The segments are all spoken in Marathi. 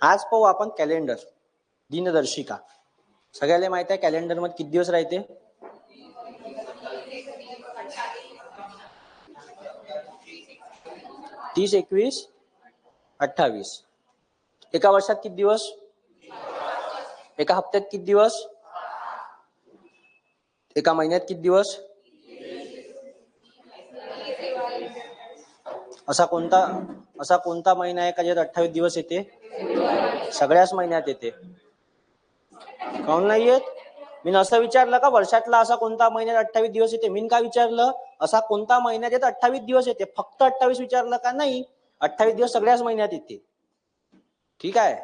आज पाहू आपण कॅलेंडर, दिनदर्शिका. सगळ्याला माहित आहे कॅलेंडर मध्ये किती दिवस राहते? 30, 21, 28. एका वर्षात किती दिवस? एका हप्त्यात किती दिवस? एका महिन्यात किती दिवस? असा कोणता महिना आहे का ज्यात 28 दिवस येते? सगळ्याच महिन्यात येते. काऊन नाही येत? मी असं विचारलं का वर्षातला असा कोणता महिन्यात 28 दिवस येते? मी काय विचारलं, असा कोणता महिन्यात येत 28 दिवस येते? फक्त 28 विचारलं का? नाही, 28 दिवस सगळ्याच महिन्यात येते. ठीक आहे.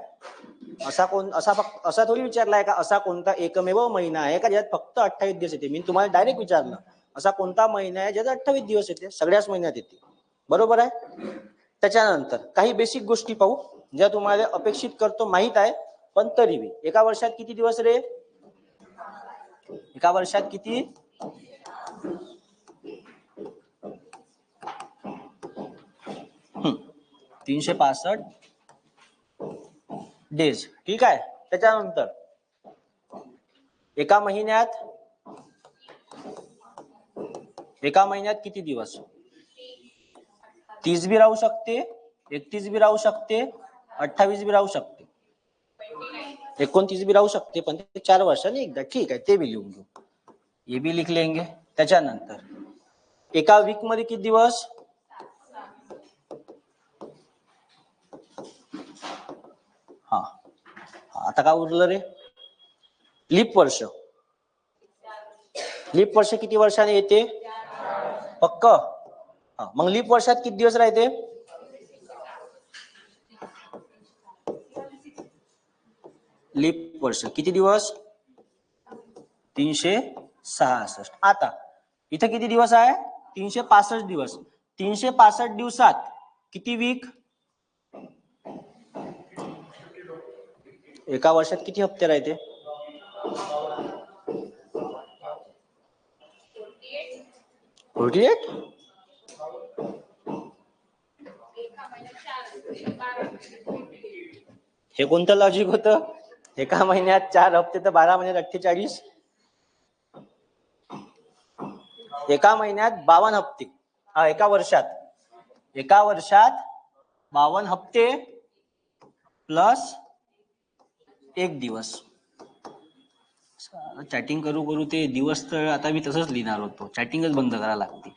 असा थोडी विचारलाय का असा कोणता एकमेव महिना आहे का ज्यात फक्त 28 दिवस येते? मी तुम्हाला डायरेक्ट विचारलं असा कोणता महिना आहे ज्यात 28 दिवस येते? सगळ्याच महिन्यात येते. बरोबर आहे. त्याच्यानंतर काही बेसिक गोष्टी पाहू ज्या तुम्हाला अपेक्षित करतो माहित आहे, पण तरी एका वर्षात किती दिवस रे? एका वर्षात किती? 365 डेज. ठीक आहे. त्याच्यानंतर एका महिन्यात किती दिवस? 30 भी राहू शकते, 31 भी राहू शकते, 28 भी राहू शकते, 29 भी राहू शकते, पण ते 4 वर्षांनी एकदा. ठीक आहे, ते भी लिहून घेऊ, ये भी लिख लेंगे. त्याच्यानंतर एका वीक मध्ये किती दिवस? हा, आता काय उरलं रे? लीप वर्ष. लीप वर्ष किती वर्षाने येते? पक्क. मग लीप वर्षात किती दिवस राहते? लीप वर्ष किती दिवस? 366. आता इथं किती दिवस आहे? 365 दिवस. 365 दिवसात किती वीक? एका वर्षात किती हप्ते राहते? 48. हे कोणतं लॉजिक होतं? एका महिन्यात 4 हप्ते तर 12 महिन्यात 48. एका महिन्यात 52 हप्ते. एका वर्षात 52 हप्ते प्लस 1 दिवस. चॅटिंग करू ते दिवस तर आता मी तसंच लिहिणार होतो. चॅटिंगच बंद करायला लागते,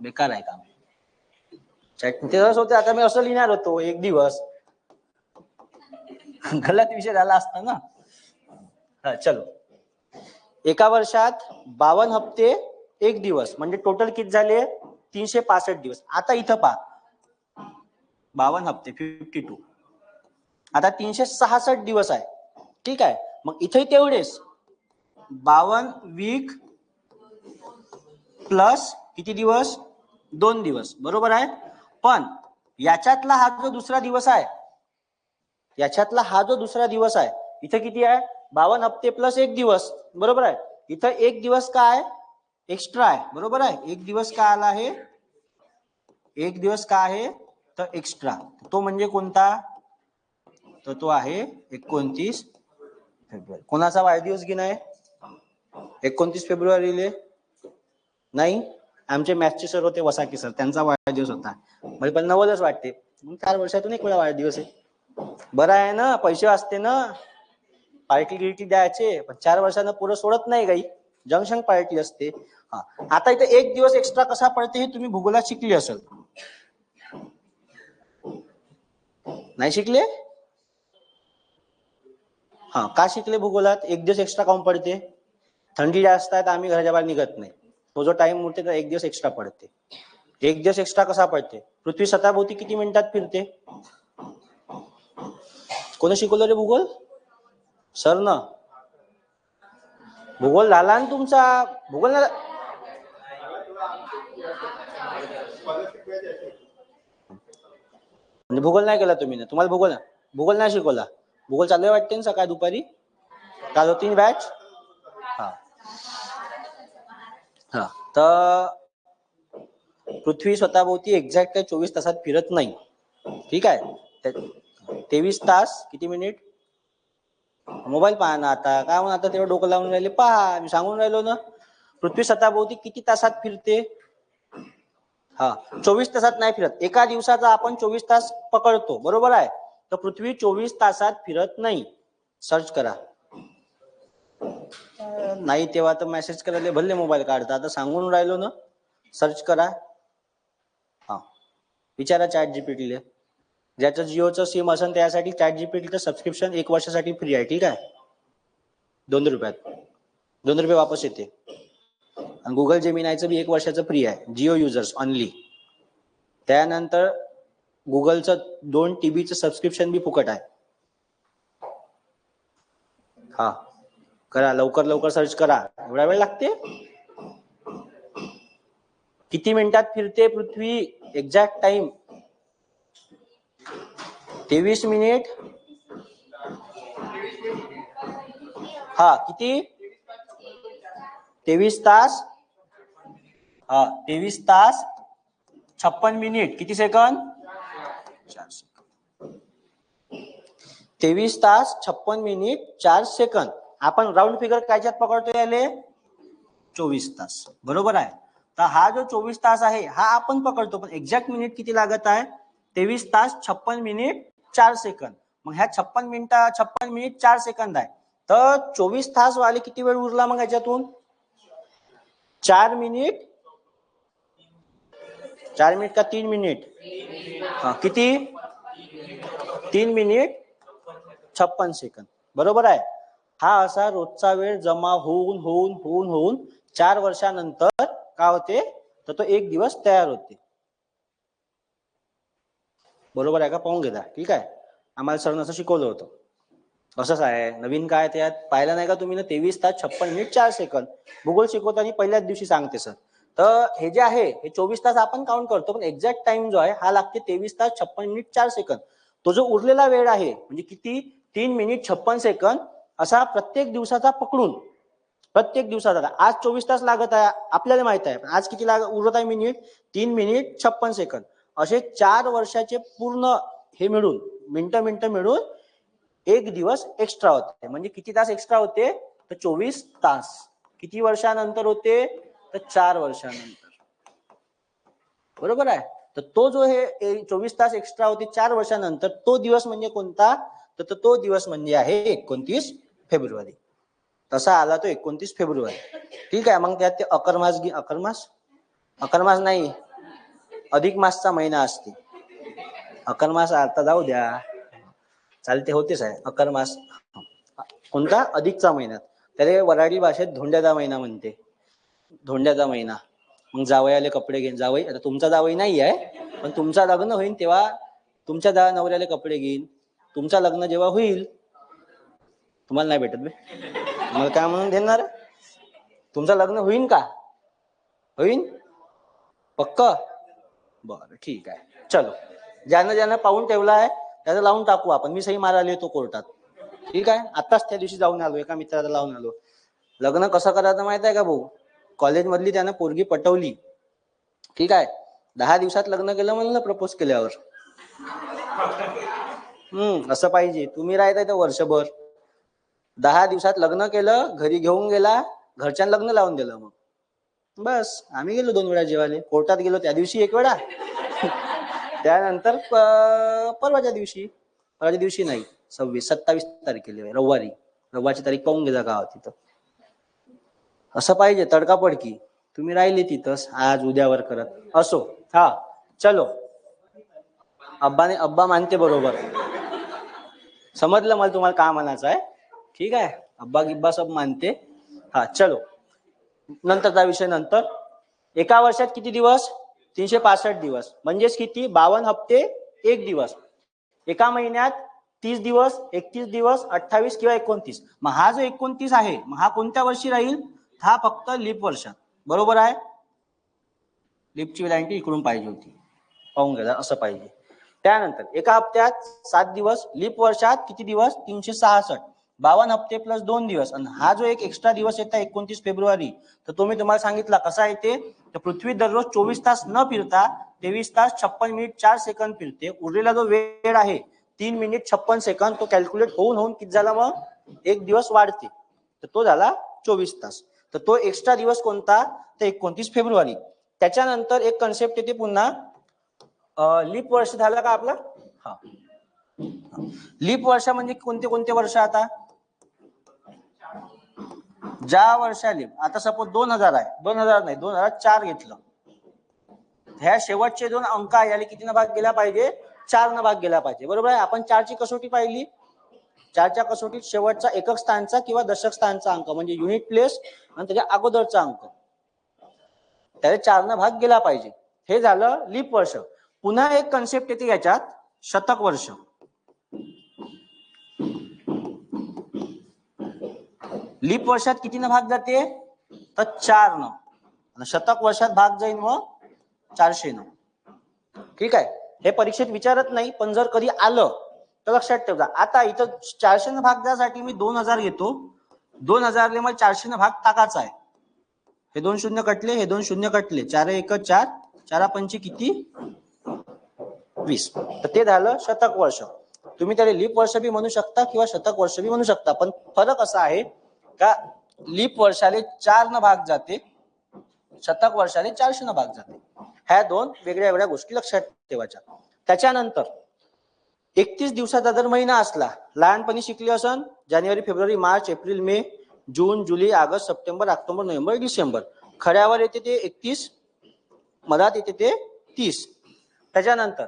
बेकार आहे काम. चॅटिंग तसंच होते. आता मी असं लिहिणार होतो 1 दिवस. गलत विषय झाला असता ना. चलो, एका वर्षात 52 हप्ते 1 दिवस म्हणजे टोटल किती झाले? 365 दिवस. आता इथं पहा, 52 हप्ते 52. आता 366 दिवस आहे. ठीक आहे. मग इथे तेवढेच 52 वीक प्लस किती दिवस? 2 दिवस. बरोबर आहे. पण याच्यातला हा जो दुसरा दिवस आहे, इथं किती आहे? 52 हप्ते प्लस 1 दिवस. बरोबर आहे. इथं 1 दिवस काय एक्स्ट्रा आहे. बरोबर आहे. 1 दिवस काय आला आहे? 1 दिवस काय आहे तर एक्स्ट्रा. तो म्हणजे कोणता? तर तो आहे 29 फेब्रुवारी. कोणाचा वाढदिवस की नाही 29 फेब्रुवारीले? नाही, आमचे मॅथ्सचे सर होते वसाकी सर, त्यांचा वाढदिवस होता. म्हणजे पण 90च वाटते. 4 वर्षातून 1 वेळा वाढदिवस आहे. बरं आहे ना, पैसे वाचते ना, पार्टी गिल्टी द्यायचे. पण 4 वर्षानं पुरं सोडत नाही काही, जंक्शन पार्टी असते. आता इथे 1 दिवस एक्स्ट्रा कसा पडते हे तुम्ही भूगोलात शिकले असेल. नाही शिकले? का शिकले भूगोलात? 1 दिवस एक्स्ट्रा काऊन पडते? थंडी जास्त आहे तर आम्ही घराच्या बाहेर निघत नाही. तो जो टाइम उरते तर 1 दिवस एक्स्ट्रा पडते. 1 दिवस एक्स्ट्रा कसा पडते? पृथ्वी स्वतःभोवती किती मिनिटात फिरते? कोणी शिकवलं रे भूगोल? सर ना. भूगोल झाला ना तुमचा? भूगोल ना, म्हणजे भूगोल नाही केला तुम्ही ना? तुम्हाला भूगोल नाही शिकवला? भूगोल चालू आहे वाटते ना सकाळ दुपारी? काल होती बॅच. तर पृथ्वी स्वतःभोवती एक्झॅक्ट 24 तासात फिरत नाही. ठीक आहे. 23 तास किती मिनिट? मोबाईल पहा ना आता, काय म्हणून आता तेवढं डोकं लावून राहिले पहा, मी सांगून राहिलो ना. पृथ्वी स्वतःभोवती किती तासात फिरते? हा, 24 तासात नाही फिरत. एका दिवसाचा आपण 24 तास पकडतो, बरोबर आहे. तर पृथ्वी 24 तासात फिरत नाही. सर्च करा. नाही तेव्हा तर मेसेज करायला भले मोबाईल काढता, आता सांगून राहिलो ना. सर्च करा. हा, विचारा चॅट जीपीटीला. ज्याचं जिओचं सिम असेल त्यासाठी चॅट जीपीटीचं सबस्क्रिप्शन 1 वर्षासाठी फ्री आहे, ठीक आहे. 2 रुपयात 2 रुपये वापस येते. आणि गुगल जेमिनायचं बी 1 वर्षाचं फ्री आहे, जिओ युजर्स ऑनली. त्यानंतर गुगलचं 2 TBचं सबस्क्रिप्शन बी फुकट आहे. हा, करा लवकर लवकर सर्च करा. एवढा वेळ लागते? किती मिनिटात फिरते पृथ्वी? Exact time 23 minute. हा, किती? 23 तास. हा, 23 तास 56 मिनिट. किती सेकंद? 4 सेकंद. 23 तास 56 मिनिट 4 सेकंद. आपण राऊंड फिगर कायच्यात पकडतो याले? 24 तास, बरोबर आहे. तर हा जो 24 तास आहे हा आपण पकडतो, पण एक्झॅक्ट मिनिट किती लागत आहे? 23 तास 56 मिनिट 4 सेकंद. मग ह्या 56 मिनिट 4 सेकंद आहे. तर 24 तास वाले किती वेळ उरला मग याच्यातून? 4 मिनिट. 4 मिनिट का 3 मिनिट? हा, किती? 3 मिनिट 56 सेकंद, बरोबर आहे. हा असा रोजचा वेळ जमा होऊन होऊन होऊन होऊन 4 वर्षानंतर काय होते? तर तो 1 दिवस तयार होते. बरोबर आहे का? पाहून घेता, ठीक आहे. आम्हाला सरनं असं शिकवलं होतं. असंच आहे. नवीन काय त्यात पाहिलं नाही का तुम्ही ना? 23 तास 56 मिनिट 4 सेकंद. भूगोल शिकवताना पहिल्याच दिवशी सांगते सर. तर हे जे आहे हे 24 तास आपण काउंट करतो, पण एक्झॅक्ट टाइम जो आहे हा लागते 23 तास 56 मिनिट 4 सेकंद. तो जो उरलेला वेळ आहे म्हणजे किती? 3 मिनिट 56 सेकंद असा प्रत्येक दिवसाचा पकडून, प्रत्येक दिवसाचा. आज 24 तास लागत आहे आपल्याला माहित आहे, पण आज किती उरत आहे मिनिट? 3 minute 56 second. असे 4 वर्षाचे पूर्ण हे मिळून, मिनिटं मिळून 1 दिवस एक्स्ट्रा होते. म्हणजे किती तास एक्स्ट्रा होते? तर 24 तास. किती वर्षानंतर होते? तर 4 वर्षानंतर, बरोबर आहे. तर तो जो हे 24 तास एक्स्ट्रा होते 4 वर्षानंतर, तो दिवस म्हणजे कोणता? तर तो दिवस म्हणजे आहे 29 फेब्रुवारी. तसा आला तो 29 फेब्रुवारी, ठीक आहे. मग त्यात ते अकरमास नाही, अधिक मासचा महिना असते. अकरमास आता जाऊ द्या, चालते, होतेच आहे अकरमास. कोणता? अधिकचा महिना. त्याला वराडी भाषेत धोंड्याचा महिना म्हणते. धोंड्याचा महिना. मग जावयाले कपडे घेईन. जावई, आता तुमचा जावई नाही आहे, पण तुमचा लग्न होईल तेव्हा तुमच्या नवऱ्याला कपडे घेईन. तुमचा लग्न जेव्हा होईल, तुम्हाला नाही भेटत बे, तुम्हाला काय म्हणून देणार? तुमचं लग्न होईन का? होईन पक्क? बरं, ठीक आहे. चलो, ज्यानं ज्यानं पाहून ठेवला आहे त्याचं लावून टाकू आपण. मी सही मारायला येतो कोर्टात, ठीक आहे. आताच त्या दिवशी जाऊन आलो, एका मित्राला लावून आलो. लग्न कसं करायचं माहित आहे का भाऊ? कॉलेज मधली त्यानं पोरगी पटवली, ठीक आहे. 10 दिवसात लग्न केलं म्हणलं प्रपोज केल्यावर. असं पाहिजे. तुम्ही राहताय तर वर्षभर. 10 दिवसात लग्न केलं, घरी घेऊन गेला, घरच्यांना लग्न लावून दिलं. मग बस, आम्ही गेलो 2 वेळा जेवायला. कोर्टात गेलो त्या दिवशी 1 वेळा, त्यानंतर परवाच्या दिवशी नाही, 27 तारखेला रविवारची तारीख पाहून गेला गावात तिथं. असं पाहिजे, तडकाफडकी. तुम्ही राहिले तिथंच आज उद्यावर करत असो. हा, चलो. अब्बा मानते, बरोबर समजलं मला तुम्हाला काय म्हणायचं आहे, ठीक आहे. अब्बा गिब्बा सब मानते. हा, चलो, नंतरचा विषय नंतर. एका वर्षात किती दिवस? 365 दिवस. म्हणजेच किती? 52 हप्ते 1 दिवस. एका महिन्यात 30 दिवस, 31 दिवस, 28 किंवा 29. मग हा जो 29 आहे, मग हा कोणत्या वर्षी राहील? हा फक्त लीप वर्षात, बरोबर आहे. लीपची व्हॅलिडिटी इकडून पाहिजे होती, पाहून घ्या, असं पाहिजे. त्यानंतर एका हप्त्यात 7 दिवस, लीप वर्षात किती दिवस? 366. 52 हप्ते प्लस 2 दिवस. आणि हा जो एक एक्स्ट्रा दिवस येता 29 फेब्रुवारी, तर तो मी तुम्हाला सांगितला कसा येते. तर पृथ्वी दररोज 24 तास न फिरता 23 तास 56 मिनिट 4 सेकंद फिरते. उरलेला जो वेळ आहे 3 मिनिट 56 सेकंद तो कॅल्क्युलेट होऊन किती झाला मग 1 दिवस वाढते, तर तो झाला 24 तास. तर तो एक्स्ट्रा दिवस कोणता, तर 29 फेब्रुवारी. त्याच्यानंतर एक कन्सेप्ट येते पुन्हा, लीप वर्ष झाला का आपला. हा, लीप वर्ष म्हणजे कोणते कोणते वर्ष, आता ज्या वर्षा लीप, आता सपोज 2000 आहे, 2000 नाही 2004 घेतलं, ह्या शेवटचे 2 अंक आहे, याला किती न भाग गेला पाहिजे, 4 न भाग गेला पाहिजे, बरोबर आहे. आपण 4 ची कसोटी पाहिली, 4च्या कसोटीत शेवटचा एकक स्थानचा किंवा दशक स्थानचा अंक म्हणजे युनिट प्लेस आणि त्याच्या अगोदरचा अंक, त्याला 4 न भाग गेला पाहिजे. हे झालं लीप वर्ष. पुन्हा एक कन्सेप्ट येते याच्यात, शतक वर्ष. लीप वर्षात किती न भाग जाते, तर 4 न. शतक वर्षात भाग जाईल मग 400 न. ठीक आहे, हे परीक्षेत विचारत नाही, पण जर कधी आलं तर लक्षात ठेवा. आता इथं 400 न भाग द्यासाठी मी 2000 घेतो, 2000 ले मला 400 न भाग टाकायचा आहे. हे 2 शून्य कटले, हे 2 शून्य कटले, 4 1 4, 4 5 किती 20. तर ते झालं शतक वर्ष. तुम्ही त्याला लीप वर्ष बी म्हणू शकता किंवा शतक वर्ष बी म्हणू शकता, पण फरक असा आहे का लीप वर्षाले 4 न भाग जाते, शतक वर्षाले 400 न भाग जाते. ह्या 2 वेगळ्या वेगळ्या गोष्टी लक्षात ठेवायच्या. त्याच्यानंतर 31 दिवसाचा जर महिना असला, लहानपणी शिकले असन, जानेवारी फेब्रुवारी मार्च एप्रिल मे जून जुलै ऑगस्ट सप्टेंबर ऑक्टोबर नोव्हेंबर डिसेंबर, खऱ्यावर येते ते 31, मधात येते ते 30. त्याच्यानंतर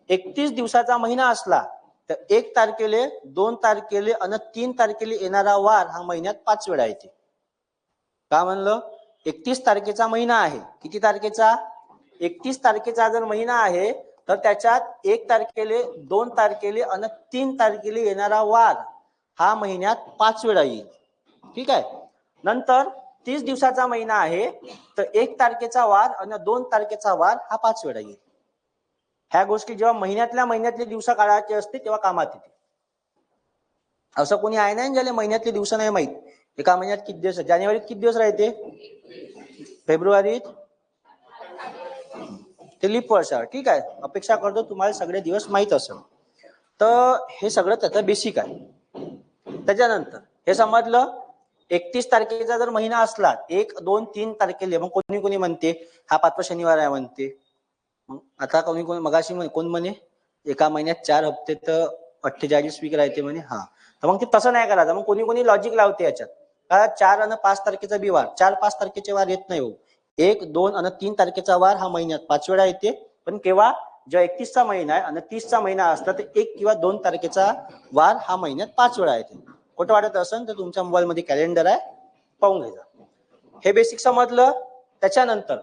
31 दिवसाचा महिना असला तर 1 तारखेले 2 तारखेले आणि 3 तारखेले येणारा वार हा महिन्यात 5 वेळा येते. का म्हणलं, 31 तारखेचा महिना आहे, किती तारखेचा, 31 तारखेचा जर महिना आहे तर त्याच्यात 1 तारखेले 2 तारखेले आणि 3 तारखेले येणारा वार हा महिन्यात 5 वेळा येईल. ठीक आहे. नंतर 30 दिवसाचा महिना आहे तर 1 तारखेचा वार आणि 2 तारखेचा वार हा 5 वेळा येईल. ह्या गोष्टी जेव्हा महिन्यातले दिवस काढायचे असते तेव्हा कामात येते. असं कोणी आहे नाही ज्याला महिन्यातले दिवस नाही माहित. एका महिन्यात किती दिवस, जानेवारीत किती दिवस राहते, फेब्रुवारीत ते लीप वर्ष. ठीक आहे, अपेक्षा करतो तुम्हाला सगळे दिवस माहित असेल. तर हे सगळं त्याचं बेसिक आहे. त्याच्यानंतर हे समजलं, 31 तारखेचा जर महिना असला 1 2 3 तारखेला, मग कोणी कोणी म्हणते हा 5वा शनिवार आहे म्हणते. मग आता कोणी मगाशी कोण म्हणे एका महिन्यात 4 हप्ते तर 48 वीक राहते म्हणे. हा, तर मग ते तसं नाही करायचं. मग कोणी कोणी लॉजिक लावते याच्यात, का 4 आणि 5 तारखेचा बी वार, 4 5 तारखेचे वार येत नाही हो. 1 2 आणि 3 तारखेचा वार हा महिन्यात 5 वेळा येते. पण केव्हा, जेव्हा 31 चा महिना आहे आणि 30 चा महिना असला तर 1 किंवा 2 तारखेचा वार हा महिन्यात 5 वेळा येते. खोटं वाटत असेल तर तुमच्या मोबाईल मध्ये कॅलेंडर आहे, पाहून घ्यायचा. हे बेसिक समजलं. त्याच्यानंतर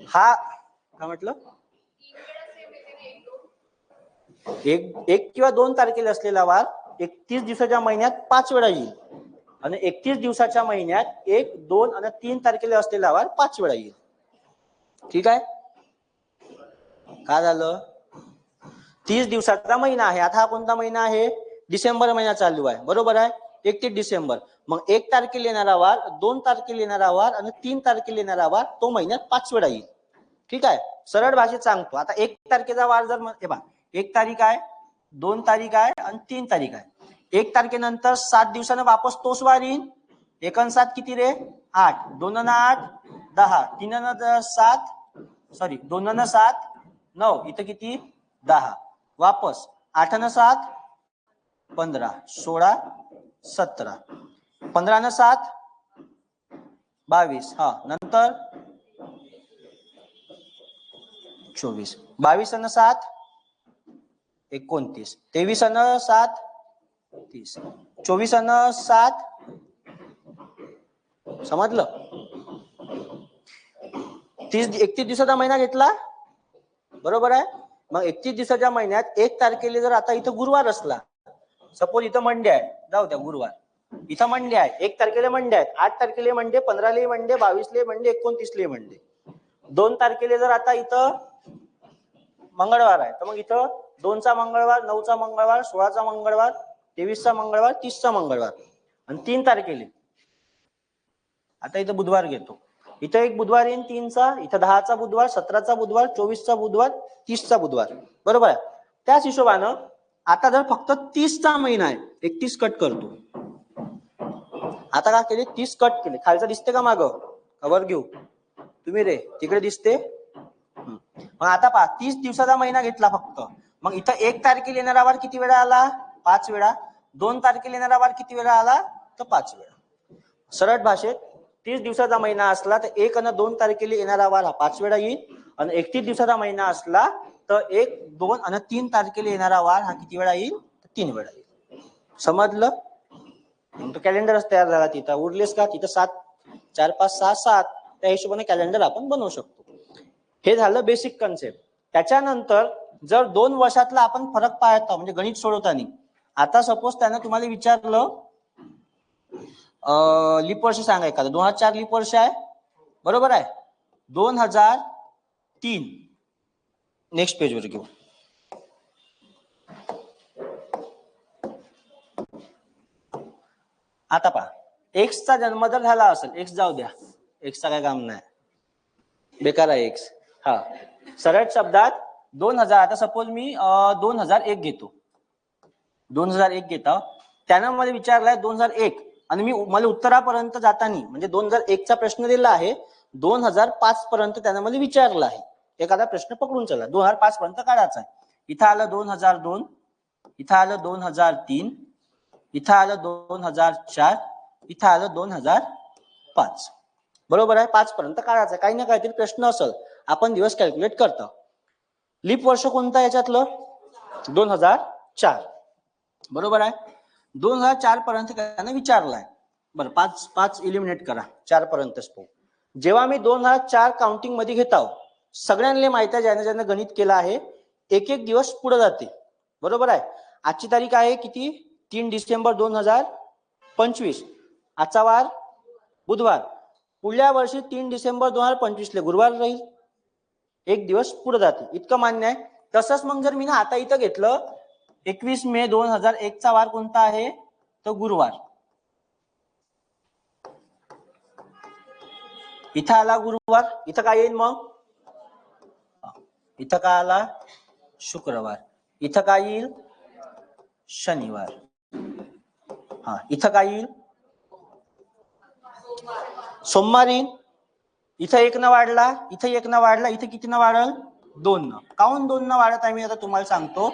हा काय म्हटलं, एक किंवा 2 तारखेला असलेला वार 31 दिवसाच्या महिन्यात 5 वेळा येईल आणि 31 दिवसाच्या महिन्यात 1 2 आणि 3 तारखेला असलेला वार 5 वेळा येईल. ठीक आहे, काय झालं, 30 दिवसाचा महिना आहे. आता हा कोणता महिना आहे, डिसेंबर महिना चालू आहे, बरोबर आहे, 31 डिसेंबर. मग 1 तारखेला येणारा वार, 2 तारखेला येणारा वार आणि 3 तारखेला येणारा वार तो महिन्यात 5 वेळा येईल. ठीक आहे, सरळ भाषेत सांगतो. आता 1 तारखेचा वार जर हे बघा, 1 तारीख आहे, 2 तारीख आहे आणि 3 तारीख आहे. 1 तारखेनंतर 7 दिवसानं वापस तोच वार येईल. 1 आणि 7 किती रे, 8, 2 आणि 8 10, 3 आणि 7 सॉरी 2 आणि 7 9, इथं किती 10, वापस 8 आणि 7 15, 16 17, 15 आणि 7 22, हा नंतर 24, 22 आणि 7 29, 23 आणि 7 30, 24 आणि 7 समजलं. 31 दिवसाचा महिना घेतला, बरोबर आहे. मग 31 दिवसाच्या महिन्यात 1 तारखेला जर आता इथं गुरुवार असला, सपोज इथं मंडे आहे, जाऊ द्या गुरुवार, इथं मंडे आहे, 1 तारखेला मंडे आहेत, 8 तारखेला मंडे, 15 ले मंडे, 22 ले मंडे, 29 ले मंडे. 2 तारखेला जर आता इथं मंगळवार आहे, तर मग इथं 2 चा मंगळवार, 9 चा मंगळवार, 16 चा मंगळवार, 23 चा मंगळवार, 30 चा मंगळवार. आणि 3 तारखेला आता इथं बुधवार घेतो, इथं एक बुधवार येईल 3 चा, इथं 10 चा बुधवार, 17 चा बुधवार, 24 चा बुधवार, 30 चा बुधवार, बरोबर आहे. त्याच हिशोबानं आता जर फक्त 30चा महिना आहे, 31 कट करतो. आता काय केले, 30 कट केले. खालचं दिसते का मागं, कवर घेऊ तुम्ही रे, तिकडे दिसते. मग आता पहा, 30 दिवसाचा महिना घेतला फक्त. मग इथं 1 तारखेला येणारा वार किती वेळा आला, 5 वेळा. 2 तारखेला येणारा वार किती वेळा आला, तर 5 वेळा. सरळ भाषेत 30 दिवसाचा महिना असला तर 1 आणि 2 तारखेला येणारा वार हा 5 वेळा येईल. आणि 31 दिवसाचा महिना असला तर 1, 2 आणि 3 तारखेला येणारा वार हा किती वेळा येईल, 3 वेळा येईल. समजलं. तो कॅलेंडरच तयार झाला. तिथं उरलेस का, तिथं 7, 4, 5, 6, 7 त्या हिशोबाने कॅलेंडर आपण बनवू शकतो. हे झालं बेसिक कन्सेप्ट. त्याच्यानंतर जर 2 वर्षातला आपण फरक पाहतो म्हणजे गणित सोडवताना, आता सपोज त्यानं तुम्हाला विचारलं लीप वर्ष सांगा एखादं. 2004 लीप वर्ष आहे, बरोबर आहे. 2003 नेक्स्ट पेज वर घेऊ. आता पहा, एक्सचा जन्म जर झाला असेल, एक्स जाऊ द्या, एक्सचा काय काम नाही, बेकार आहे एक्स. हा, सरळ शब्दात 2000. आता सपोज मी 2001 घेतो, 2001 घेता. त्यानं मला विचारलाय 2001 आणि मी मला उत्तरापर्यंत जाताना म्हणजे 2001 चा प्रश्न दिला आहे, 2005 पर्यंत त्यानं मला विचारला आहे. एखादा प्रश्न पकडून चला, 2005 पर्यंत काढायचा आहे. इथं आलं 2002, इथं आलं 2003, इथं आलं 2004, इथं आलं 2005. बरोबर आहे. 5 पर्यंत काढायचं. काही ना काहीतरी प्रश्न असेल, आपण दिवस कॅल्क्युलेट करतो. लीप वर्ष कोणतं याच्यातलं, 2004. बरोबर आहे. 2004 पर्यंत त्यानं विचारलाय. बरं, 5 इलिमिनेट करा, 4 पर्यंतच पाहू. जेव्हा मी 2004 काउंटिंग मध्ये घेत आहोत, सगळ्यांना माहिती आहे, ज्याने ज्याने गणित केलं आहे, एक एक दिवस पुढे जाते. बरोबर आहे. आजची तारीख आहे किती, 3 डिसेंबर 2025. आजचा वार बुधवार. पुढल्या वर्षी 3 डिसेंबर 2025 ला गुरुवार राहील. एक दिवस पुढे जाते. इतकं मान्य आहे. तसंच मग जर मी ना आता इथं घेतलं 21 मे 2001 चा वार कोणता आहे, तो गुरुवार. इथं आला गुरुवार, इथं काय येईल मग, इथं काय आला शुक्रवार, इथं काय येईल शनिवार. हा, इथं काय येईल सोमवार येईल. इथं 1 न वाढला, इथं 1 न वाढला, इथं किती न वाढल, 2 न. काऊन 2 न वाढत आहे मी आता तुम्हाला सांगतो.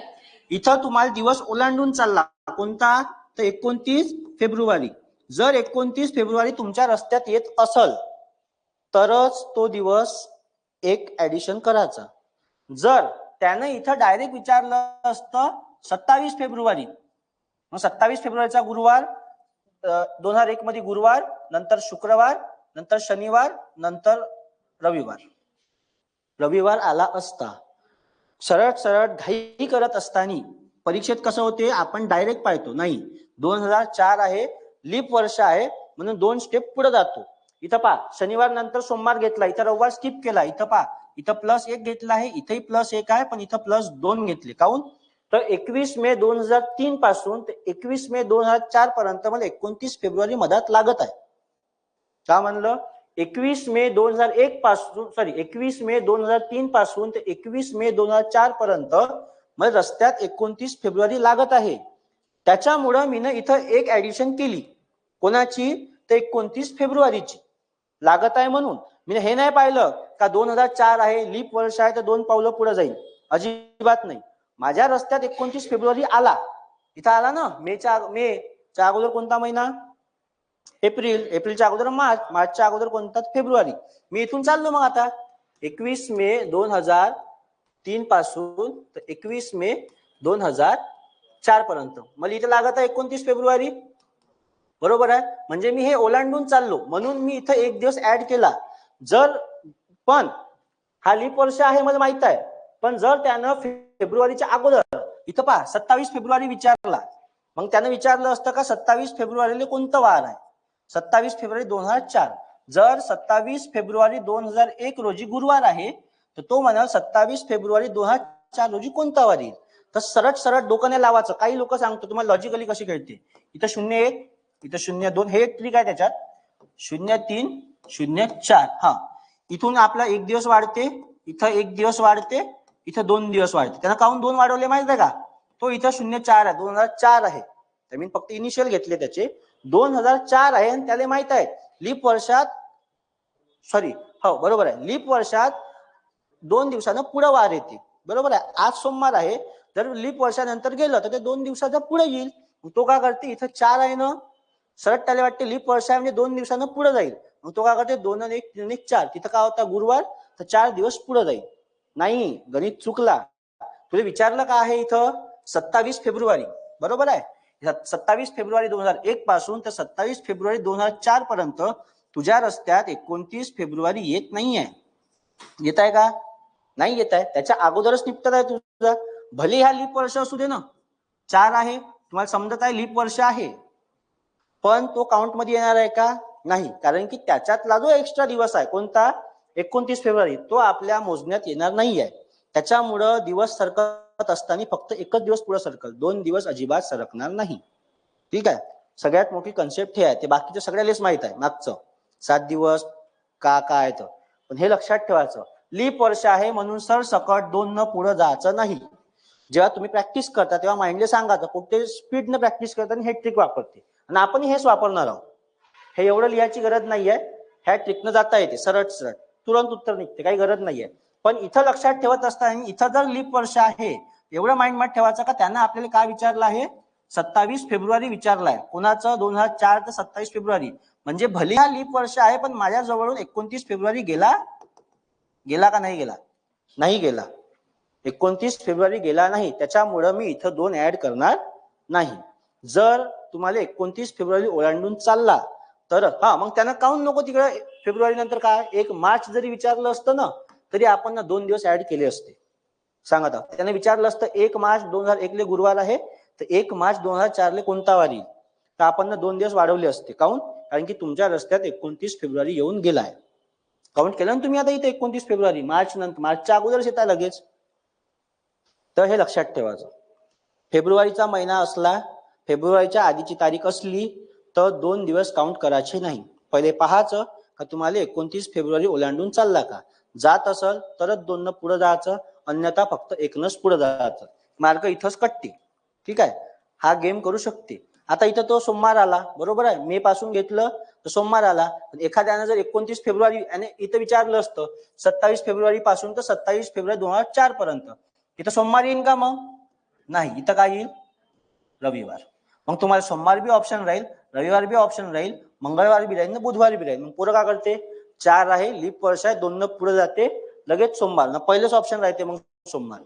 इथं तुम्हाला दिवस ओलांडून चालला कोणता, तर 29 फेब्रुवारी. जर 29 फेब्रुवारी तुमच्या रस्त्यात येत असल तरच तो दिवस एक ऍडिशन करायचा. जर त्यानं इथं डायरेक्ट विचारलं असतं 27 फेब्रुवारी, मग 27 फेब्रुवारीचा गुरुवार, 2001 मध्ये गुरुवार, नंतर शुक्रवार, नंतर शनिवार, नंतर रविवार. रविवार आला असता. सरळ सरळ घाई करत असताना परीक्षेत कसं होते, आपण डायरेक्ट पाहतो, नाही 2004 आहे, लीप वर्ष आहे म्हणून 2 स्टेप पुढे जातो. इथं पहा, शनिवार नंतर सोमवार घेतला, इथं रविवार स्किप केला. इथं पहा, इथं +1 घेतला आहे, इथंही +1 आहे, पण इथं +2 घेतले. काऊन, तर 21 मे 2003 पासून ते 21 मे 2004 पर्यंत मला 29 फेब्रुवारी मधात लागत आहे. का म्हणलं, 21 मे 2001 पासून 21 मे 2003 पासून ते 21 मे 2004 पर्यंत मला रस्त्यात 29 फेब्रुवारी लागत आहे. त्याच्यामुळं मी इथं एक ऍडिशन केली. कोणाची, तर 29 फेब्रुवारीची लागत आहे म्हणून. मी हे नाही पाहिलं का 2004 आहे, लीप वर्ष आहे, तर 2 पावलं पुढे जाईल. अजिबात नाही. माझ्या रस्त्यात 29 फेब्रुवारी आला, इथं आला ना. मेच्या अगोदर कोणता महिना, एप्रिल. एप्रिलच्या अगोदर मार्च. मार्चच्या अगोदर कोणता, फेब्रुवारी. मी इथून चाललो मग आता 21 मे 2003 पासून तर 21 मे 2004 पर्यंत मला इथं लागत आहे 29 फेब्रुवारी. बरोबर आहे. म्हणजे मी हे ओलांडून चाललो म्हणून मी इथं एक दिवस ऍड केला. जर पण हा लीप वर्ष आहे मला माहित आहे, पण जर त्यानं फेब्रुवारीच्या अगोदर इथं पहा 27 फेब्रुवारी विचारला, मग त्यानं विचारलं असतं का 27 फेब्रुवारीला कोणतं वार आहे, 27 फेब्रुवारी 2004. जर 27 फेब्रुवारी 2001 रोजी गुरुवार आहे तर तो म्हणाल 27 फेब्रुवारी 2004 रोजी कोणता वार येईल. तर सरळ सरळ डोकं नाही लावायचं. काही लोक सांगतो तुम्हाला लॉजिकली कशी खेळते, इथं 01, इथं 02, हे ट्रिक आहे त्याच्यात. 03, 04. हा, इथून आपला 1 दिवस वाढते, इथं 1 दिवस वाढते, इथं 2 दिवस वाढते. त्यांना काऊन 2 वाढवले माहित आहे का, तो इथं 04 आहे, 2004 आहे. मी फक्त इनिशियल घेतले त्याचे. 2004 आहे आणि त्याला माहित आहे लीप वर्षात, सॉरी हो बरोबर आहे, लीप वर्षात 2 दिवसानं पुढे वार येते. बरोबर आहे. आज सोमवार आहे, जर लीप वर्षानंतर गेलं तर ते 2 दिवसाच्या पुढे येईल. तो काय करते, इथं 4 आहे ना, सरळ त्याला वाटते लीप वर्ष आहे म्हणजे 2 दिवसानं पुढे जाईल. मग तो काय करते, 2 आणि 1 3 1 4, तिथं काय होता गुरुवार, तर 4 दिवस पुढे जाईल. नाही, गणित चुकला. तुला विचारलं का आहे इथं 27 फेब्रुवारी, बरोबर आहे. 27 फेब्रुवारी 2001 पासून तर 27 फेब्रुवारी 2004 पर्यंत तुझ्या रस्त्यात 29 फेब्रुवारी येत नाहीये. येत आहे का? नाही येत आहे. त्याच्या अगोदरच निपटत आहे तुझा. भले हा लीप वर्ष असू दे ना, 4 आहे, तुम्हाला समजत आहे लीप वर्ष आहे, पण तो काउंट मध्ये येणार आहे का? नाही, कारण की त्याच्यातला जो एक्स्ट्रा दिवस आहे कोणता, 29 फेब्रुवारी, तो आपल्या मोजण्यात येणार नाहीये. त्याच्यामुळं दिवस सरकत असताना फक्त एकच दिवस पुढे सरकल, 2 दिवस अजिबात सरकणार नाही. ठीक आहे. सगळ्यात मोठी कन्सेप्ट हे आहे, ते बाकीच्या सगळ्यालाच माहित आहे मागचं 7 दिवस का काय तर, पण हे लक्षात ठेवायचं, लीप वर्ष आहे म्हणून सरसकट 2 न पुढे जायचं नाही. जेव्हा तुम्ही प्रॅक्टिस करता तेव्हा माइंडला सांगायचं, कुठे स्पीडनं प्रॅक्टिस करताना हे ट्रिक वापरते आणि आपण हेच वापरणार आहोत. हे एवढं लिहायची गरज नाहीये, ह्या ट्रिकनं जाता येते, सरळ सरळ तुरंत उत्तर निघते, काही गरज नाहीये. पण इथं लक्षात ठेवत असताना इथं जर लीप वर्ष आहे एवढं माइंड मध्ये ठेवायचं का त्यांना आपल्याला काय विचारलं आहे, 27 फेब्रुवारी विचारलाय. कोणाचं? 2004 ते 27 फेब्रुवारी. म्हणजे भले हा लीप वर्ष आहे पण माझ्या जवळून 29 फेब्रुवारी गेला का नाही गेला? नाही गेला. 29 फेब्रुवारी गेला नाही, त्याच्यामुळं मी इथं 2 ऍड करणार नाही. जर तुम्हाला 29 फेब्रुवारी ओलांडून चालला तर हा, मग त्यांना काऊन नको तिकडे फेब्रुवारी नंतर काय 1 मार्च जरी विचारलं असतं ना, तरी आपण ना 2 दिवस ऍड केले असते. सांगा आता, त्याने विचारलं असतं 1 मार्च 2001 ले गुरुवार आहे, तर 1 मार्च 2004 ले कोणता वार येईल, तर आपण 2 दिवस वाढवले असते. काऊन? कारण की तुमच्या रस्त्यात 29 फेब्रुवारी येऊन गेलाय. काउंट केलं ना तुम्ही आता इथे 29 फेब्रुवारी, मार्च नंतर, मार्चच्या अगोदरच येत आहे लगेच. तर हे लक्षात ठेवायचं. फेब्रुवारीचा महिना असला, फेब्रुवारीच्या आधीची तारीख असली तर 2 दिवस काउंट करायचे नाही. पहिले पाहायचं का तुम्हाला 29 फेब्रुवारी ओलांडून चालला का, जात असेल तरच 2 न पुढे जायचं, अन्यथा फक्त 1 नच पुढे जायचं. मार्क इथंच कटते. ठीक आहे. हा गेम करू शकते. आता इथं तो सोमवार आला, बरोबर आहे, मे पासून घेतलं तर सोमवार आला. एखाद्यानं जर 29 फेब्रुवारी आणि इथं विचारलं असतं 27 फेब्रुवारी पासून तर 27 फेब्रुवारी 2004 पर्यंत, इथं सोमवार येईल का? मग नाही, इथं काय येईल? रविवार. मग तुम्हाला सोमवार बी ऑप्शन राहील, रविवार बी ऑप्शन राहील, मंगळवार बी राहील, बुधवार बी राहील. मग पोरं काय करते, 4 आहे, लीप वर्ष आहे, 2 न पुढे जाते, लगेच सोमवार ना पहिलेच ऑप्शन राहते, मग सोमवार.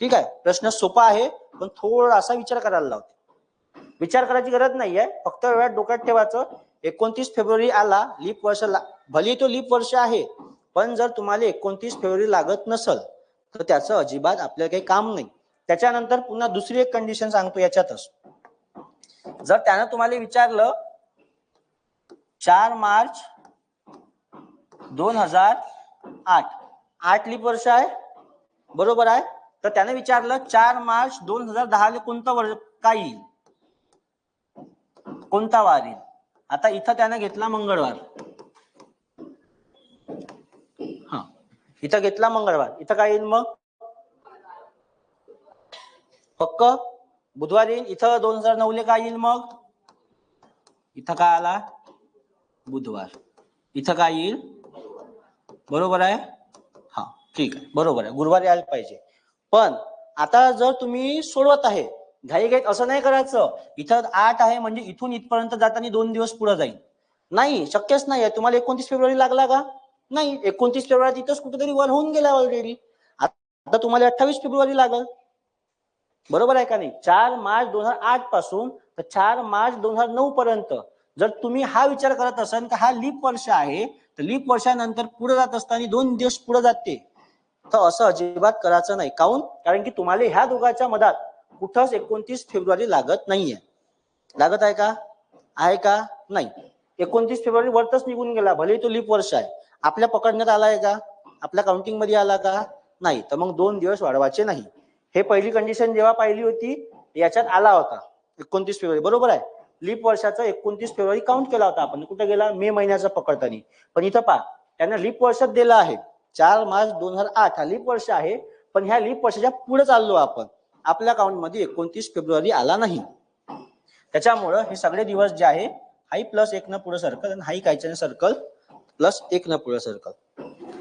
ठीक आहे. प्रश्न सोपा आहे पण थोडासा विचार करायला लावते. विचार करायची गरज नाहीये, फक्त वेळात डोक्यात ठेवायचं 29 फेब्रुवारी आला, लीप वर्ष भले तो लीप वर्ष आहे, पण जर तुम्हाला 29 फेब्रुवारी लागत नसल तर त्याचं अजिबात आपल्याला काही काम नाही. त्याच्यानंतर पुन्हा दुसरी एक कंडिशन सांगतो याच्यातच. जर त्यानं तुम्हाला विचारलं 4 मार्च 2008, 8 लीप वर्ष आहे, बरोबर आहे, तर त्याने विचारलं 4 मार्च 2010 ले कोणता वर्ष काय येईल, कोणता वार येईल. आता इथं त्याने घेतला मंगळवार, हा इथं घेतला मंगळवार, इथं काय येईल मग पक्क बुधवार येईल. इथं 2009 ले काय येईल, मग इथं काय आला बुधवार, इथं काय येईल, बरोबर आहे, हा ठीक आहे, बरोबर आहे, गुरुवार यायला पाहिजे. पण आता जर तुम्ही सोडवत आहे घाई घाईत असं नाही करायचं, इथं 8 आहे म्हणजे इथून इथपर्यंत जाताना 2 दिवस पुढे जाईल, नाही, शक्यच नाही. तुम्हाला 29 फेब्रुवारी लागला का? नाही, 29 फेब्रुवारी तिथंच कुठेतरी वर होऊन गेला ऑलरेडी. आता तुम्हाला 28 फेब्रुवारी लागल, बरोबर आहे का नाही. 4 मार्च 2008 पासून तर 4 मार्च 2009 पर्यंत जर तुम्ही हा विचार करत असाल की हा लीप वर्ष आहे, तर लीप वर्षानंतर पुढे जात असताना 2 दिवस पुढे जाते, तर असं अजिबात करायचं नाही. काऊन? कारण की तुम्हाला ह्या दोघांच्या मधात कुठंच 29 फेब्रुवारी लागत नाहीये. लागत आहे का? आहे का? नाही. 29 फेब्रुवारी वरतच निघून गेला, भले तो लीप वर्ष आहे, आपल्या पकडण्यात आलाय का? आपल्या काउंटिंग मध्ये आला का? नाही. तर मग 2 दिवस वाढवायचे नाही. हे पहिली कंडिशन जेव्हा पाहिली होती याच्यात आला होता 29 फेब्रुवारी, बरोबर आहे. लीप वर्षाचा 29 फेब्रुवारी काउंट केला होता आपण, कुठे गेला मे महिन्याचा पकडताना. पण इथं पहा त्यांना लीप वर्षात दिला आहे, 4 मार्च 2008 हा लीप वर्ष आहे, पण ह्या लीप वर्षाच्या पुढे चाललो आपण. आपल्या अकाउंट मध्ये 29 फेब्रुवारी आला नाही. त्याच्यामुळं हे सगळे दिवस जे आहे हाई प्लस 1 न पुढे सर्कल आणि हाई कायच्या सर्कल प्लस 1 न पुढे सर्कल.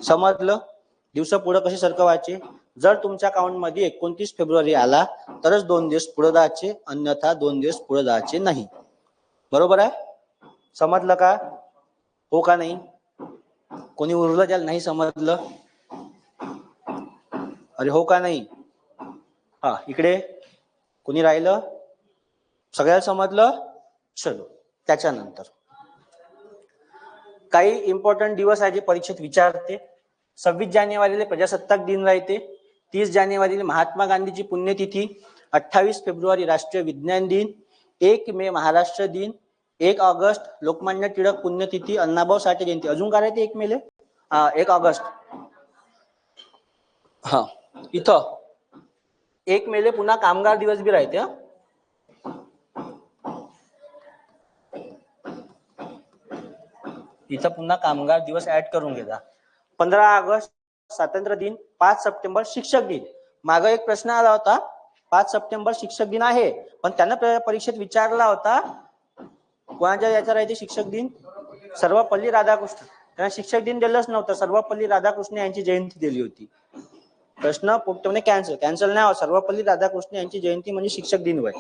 समजलं? दिवस पुढे कसे सरकवायचे? जर तुमच्या अकाउंट मध्ये 29 फेब्रुवारी आला तरच 2 दिवस पुढे जायचे, अन्यथा 2 दिवस पुढे जायचे नाही. बरोबर आहे? समजलं का? हो का नाही? कोणी उरलं ज्याला नाही समजलं? अरे हो का नाही? हा, इकडे कोणी राहिलं? सगळ्याला समजलं? चलो, त्याच्यानंतर काही इम्पॉर्टंट दिवस आहे जे परीक्षेत विचारते. 26 जानेवारीला प्रजासत्ताक दिन राहते. 30 जानेवारीला महात्मा गांधीची पुण्यतिथी. 28 फेब्रुवारी राष्ट्रीय विज्ञान दिन. 1 मे महाराष्ट्र दिन. 1 ऑगस्ट लोकमान्य टिळक पुण्यतिथी, अण्णाभाऊ साठे जयंती. अजून काय राहते 1 मेले? 1 ऑगस्ट. हा, इथं 1 मेले पुन्हा कामगार दिवस बी राहते. इथं पुन्हा कामगार दिवस ऍड करून घ्या. 15 ऑगस्ट स्वातंत्र्य दिन. 5 सप्टेंबर शिक्षक दिन. मागे एक प्रश्न आला होता, 5 सप्टेंबर शिक्षक दिन आहे, पण त्यानं परीक्षेत विचारला होता कोणाच्या याचा राहते शिक्षक दिन? सर्वपल्ली राधाकृष्ण. त्यांना शिक्षक दिन दिलंच नव्हतं, सर्वपल्ली राधाकृष्ण यांची जयंती दिली होती. प्रश्न पोपटवणे कॅन्सल नाही होत. सर्वपल्ली राधाकृष्ण यांची जयंती म्हणजे शिक्षक दिन होय.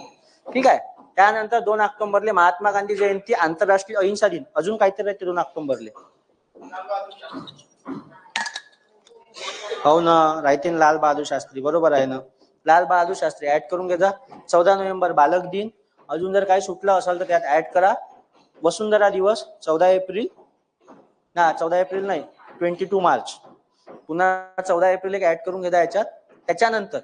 ठीक आहे. त्यानंतर 2 ऑक्टोबरले महात्मा गांधी जयंती, आंतरराष्ट्रीय अहिंसा दिन. अजून काहीतरी राहते 2 ऑक्टोबरले? हो ना, राहते लाल बहादूर शास्त्री. बरोबर आहे ना, लाल बहादूर शास्त्री ऍड करून घ्या. 14 नोव्हेंबर बालक दिन. अजून जर काही सुटलं असेल तर त्यात ऍड करा. वसुंधरा दिवस 14 एप्रिल. ना 14 एप्रिल नाही, 22 मार्च. पुन्हा 14 एप्रिल एक ऍड करून घ्या याच्यात. त्याच्यानंतर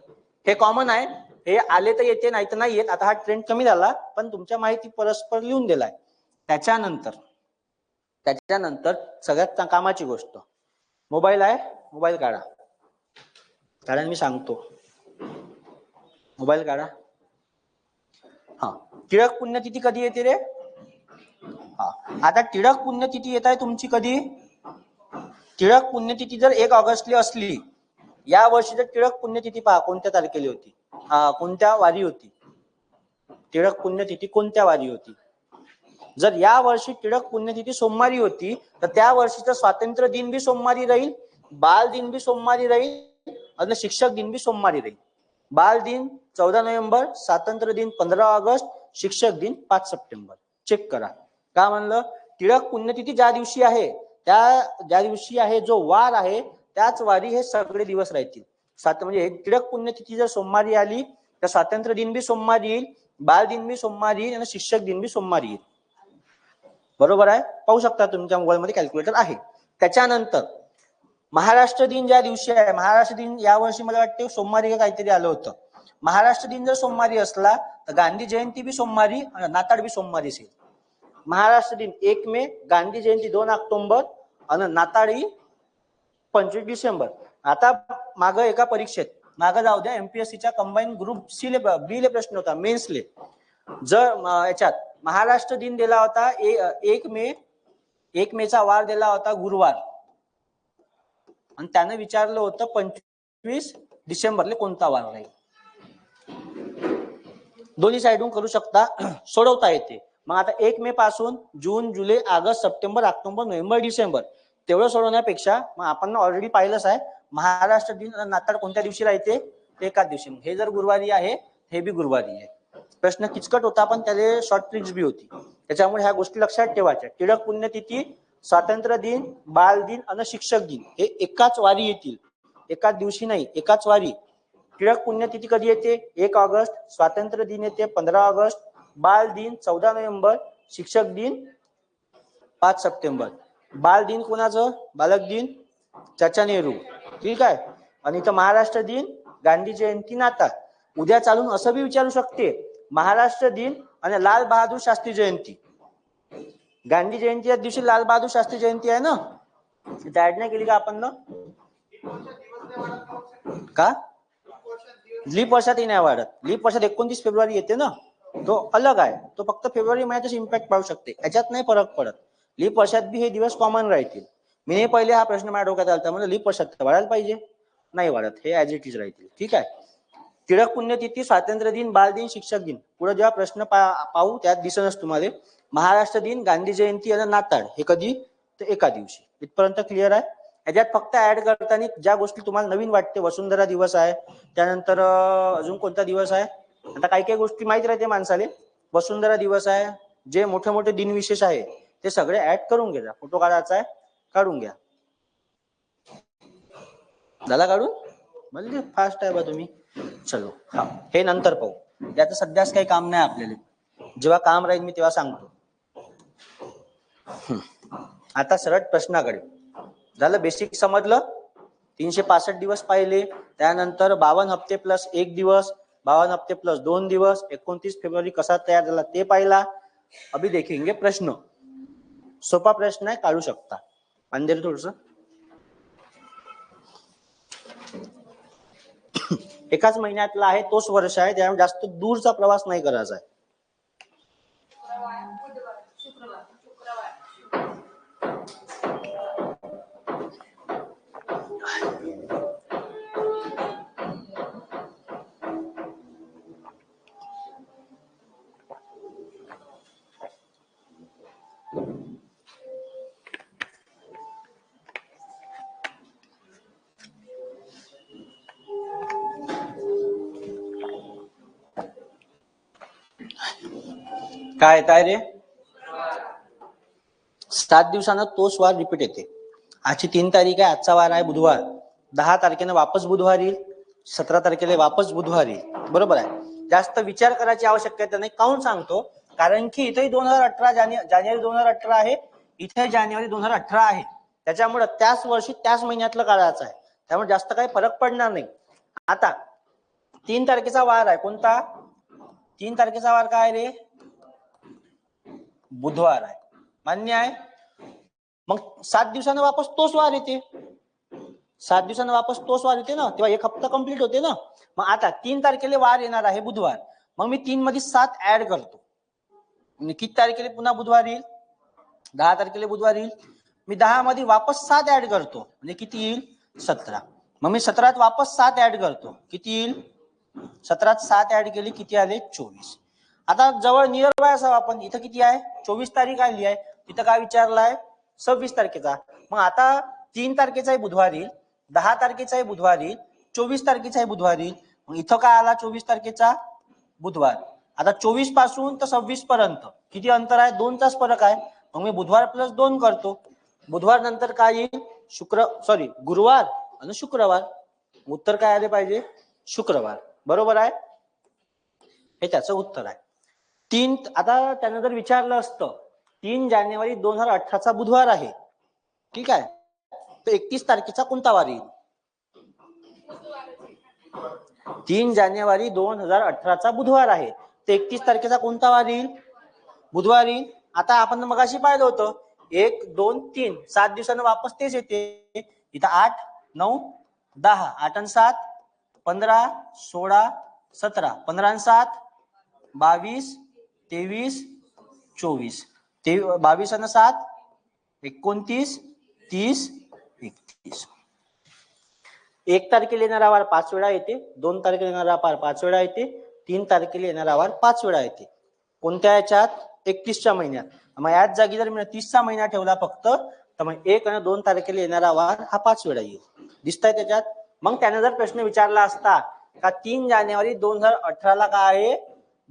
हे कॉमन आहे, हे आले तर येते नाही तर नाही येत. आता हा ट्रेंड कमी झाला, पण तुमच्या माहिती परस्पर लिहून दिलाय. त्याच्यानंतर सगळ्यात कामाची गोष्ट, मोबाईल आहे, मोबाईल काढा. कारण मी सांगतो, मोबाईल काढा. हा, टिळक पुण्यतिथी कधी येते रे? हा, आता टिळक पुण्यतिथी येत आहे तुमची कधी? टिळक पुण्यतिथी जर 1 ऑगस्टली असली, या वर्षी जर टिळक पुण्यतिथी पहा कोणत्या तारखेला होती, कोणत्या वारी होती? टिळक पुण्यतिथी कोणत्या वारी होती? जर या वर्षी टिळक पुण्यतिथी सोमवारी होती तर त्या वर्षीचा स्वातंत्र्य दिन बी सोमवारी राहील, बाल दिन बी सोमवारी राहील आणि शिक्षक दिन बी सोमवारी राहील. बाल दिन 14 नोव्हेंबर, स्वातंत्र्य दिन 15 ऑगस्ट, शिक्षक दिन 5 सप्टेंबर. चेक करा. का म्हणलं? टिळक पुण्यतिथी ज्या दिवशी आहे, ज्या दिवशी आहे जो वार आहे त्याच वारी हे सगळे दिवस राहतील. म्हणजे टिळक पुण्यतिथी जर सोमवारी आली तर स्वातंत्र्य दिन बी सोमवारी येईल, बाल दिन बी सोमवारी येईल आणि शिक्षक दिन बी सोमवारी येईल. बरोबर आहे? पाहू शकता तुमच्या मोबाईल मध्ये कॅल्क्युलेटर आहे. त्याच्यानंतर महाराष्ट्र दिन ज्या दिवशी आहे, महाराष्ट्र दिन या वर्षी मला वाटते सोमवारी काहीतरी आलं होतं. महाराष्ट्र दिन जर सोमवारी असला तर गांधी जयंती बी सोमवारी, नाताळ बी सोमवारी असेल. महाराष्ट्र दिन 1 मे, गांधी जयंती 2 ऑक्टोबर आणि नाताळी 25 डिसेंबर. आता मागं एका परीक्षेत मागं जाऊ द्या, एमपीएससीच्या कंबाईन ग्रुप सी बी ले प्रश्न होता, मेन्सले. जर याच्यात महाराष्ट्र दिन दिला होता 1 मे, 1 मेचा वार दिला होता गुरुवार, आणि त्यानं विचारलं होतं 25 डिसेंबरले कोणता वार राहील. दोन्ही साइडून करू शकता, सोडवता येते. मग आता 1 मे पासून जून, जुलै, ऑगस्ट, सप्टेंबर, ऑक्टोबर, नोव्हेंबर, डिसेंबर तेवढं सोडवण्यापेक्षा मग आपण ऑलरेडी पाहिलंच आहे महाराष्ट्र दिन नाताळ कोणत्या दिवशी राहते, एकाच दिवशी. हे जर गुरुवारी आहे, हे बी गुरुवारी आहे. प्रश्न किचकट होता पण त्याला शॉर्ट ट्रिक्स बी होती. त्याच्यामुळे ह्या गोष्टी लक्षात ठेवायच्या. टिळक पुण्यतिथी, स्वातंत्र्य दिन, बाल दिन आणि शिक्षक दिन हे एकाच वारी येतील, एकाच दिवशी नाही, एकाच वारी. टिळक पुण्यतिथी कधी येते? 1 ऑगस्ट. स्वातंत्र्य दिन येते 15 ऑगस्ट. बाल दिन 14 नोव्हेंबर. शिक्षक दिन 5 सप्टेंबर. बाल दिन कोणाचं? बालक दिन चाचा नेहरू. ठीक आहे. आणि इथं महाराष्ट्र दिन, गांधी जयंती, नाताळ. उद्या चालून असं बी विचारू शकते, महाराष्ट्र दिन आणि लाल बहादूर शास्त्री जयंती. गांधी जयंती या दिवशी लाल बहादूर शास्त्री जयंती आहे ना, तिथे ऍड नाही केली का आपण ना? का लीप वर्षातही नाही वाढत. लीप वर्षात 29 फेब्रुवारी येते ना, तो अलग आहे. तो फक्त फेब्रुवारी महिन्यातच इम्पॅक्ट पाहू शकते, याच्यात नाही फरक पडत. लीप वर्षात बी हे दिवस कॉमन राहतील. मी पहिले हा प्रश्न माझ्या डोक्यात आला, म्हणजे लीप वर्षात वाढायला पाहिजे, नाही वाढत, हे ऍज इट इज राहतील. ठीक आहे. टिळक पुण्यतिथी, स्वातंत्र्य दिन, बाल दिन, शिक्षक दिन. पुढे जेव्हा प्रश्न पाहू त्यात दिसणच तुम्हाला. महाराष्ट्र दिन, गांधी जयंती आणि नाताळ हे कधी, तर एका दिवशी. इथपर्यंत क्लिअर आहे. याच्यात फक्त ऍड करताना ज्या गोष्टी तुम्हाला नवीन वाटते, वसुंधरा दिवस आहे, त्यानंतर अजून कोणता दिवस आहे, आता काही काही गोष्टी माहित राहते माणसाले. वसुंधरा दिवस आहे, जे मोठे मोठे दिनविशेष आहे ते सगळे ऍड करून घ्या. फोटो काढायचा आहे, काढून घ्या. झाला काढून? म्हणजे फास्ट आहे बा तुम्ही. चलो हा, हे नंतर पाहू. याचं सध्याच काही काम नाही आपल्याला. जेव्हा काम राहील मी तेव्हा सांगतो. आता सरळ प्रश्नाकडे. झालं, बेसिक समजलं. 365 दिवस पाहिले, त्यानंतर 52 हप्ते प्लस 1 दिवस, 52 हप्ते प्लस 2 दिवस, 29 फेब्रुवारी कसा तयार झाला ते पाहिला. अभी देखेंगे प्रश्न. सोपा प्रश्न आहे, काढू शकता. अंधेर थोडस. एकाच महिन्यातला आहे, तोच वर्ष आहे, त्यामुळे जास्त दूरचा प्रवास नाही करायचा आहे. काय रे, 7 दिवसानं तोच वार रिपीट येते. आजची 3 तारीख आहे, आजचा वार आहे बुधवार. 10 तारखेनं वापस बुधवार येईल, 17 तारखेला वापस बुधवार येईल. बरोबर आहे. जास्त विचार करायची आवश्यकता नाही. काहून सांगतो, कारण की इथेही 2018 जानेवारी 2018 आहे, इथे जानेवारी 2018 आहे. त्याच्यामुळे त्याच वर्षी त्याच महिन्यातलं काढायचं आहे, त्यामुळे जास्त काही फरक पडणार नाही. आता 3 तारखेचा वार आहे कोणता? 3 तारखेचा वार काय रे? बुधवार आहे. मान्य आहे. मग 7 दिवसानं वापस तोच वार येते. 7 दिवसानं वापस तोच वार येते ना, तेव्हा एक हप्ता कंप्लीट होते ना. मग आता 3 तारखेला वार येणार आहे बुधवार, मग मी 3 मध्ये 7 ऍड करतो. किती तारखेला पुन्हा बुधवार येईल? 10 तारखेला बुधवार येईल. मी 10 मध्ये वापस 7 ऍड करतो, म्हणजे किती येईल? 17. मग मी 17 वापस 7 ऍड करतो, किती येईल? 17 7 ऍड केली, किती आले? 24. आता जवळ नियर बाय असावं आपण. इथं किती आहे? 24 तारीख आली आहे. तिथं काय विचारलाय? 26 तारखेचा. मग आता 3 तारखेचाही बुधवार येईल, 10 तारखेचाही बुधवार येईल, 24 तारखेचाही बुधवार येईल. मग इथं काय आला? 24 तारखेचा बुधवार. आता 24 पासून तर 26 पर्यंत किती अंतर आहे? 2 तास फरक आहे. मग मी बुधवार प्लस 2 करतो. बुधवार नंतर काय येईल? गुरुवार आणि शुक्रवार. उत्तर काय आले पाहिजे? शुक्रवार. बरोबर आहे, हे त्याचं उत्तर आहे. 3. आता त्यानं जर विचारलं असतं 3 जानेवारी 2018चा बुधवार आहे, ठीक आहे, तर 31 तारखेचा कोणता वार येईल? 3 जानेवारी 2018चा बुधवार आहे, तर 31 तारखेचा कोणता वार येईल? बुधवार येईल. आता आपण मगाशी पाहिलं होतं 1 2 3 7 दिवसानं वापस तेच येते. इथं 8 9 10, 8 आणि 7 15 16 17, 15 आणि 7 22 23 24, 22 आणि 7 29 30 31. 1 तारखेला येणारा वार 5 वेळा येते, 2 तारखेला येणारा वार 5 वेळा येते, 3 तारखेला येणारा वार 5 वेळा येते. कोणत्या याच्यात? 31च्या महिन्यात. मग याच जागी जर मी 30चा महिना ठेवला फक्त, तर मग 1 आणि 2 तारखेला येणारा वार हा 5 वेळा येईल. दिसतंय त्याच्यात? मग त्याने जर प्रश्न विचारला असता का 3 जानेवारी 2018ला काय आहे?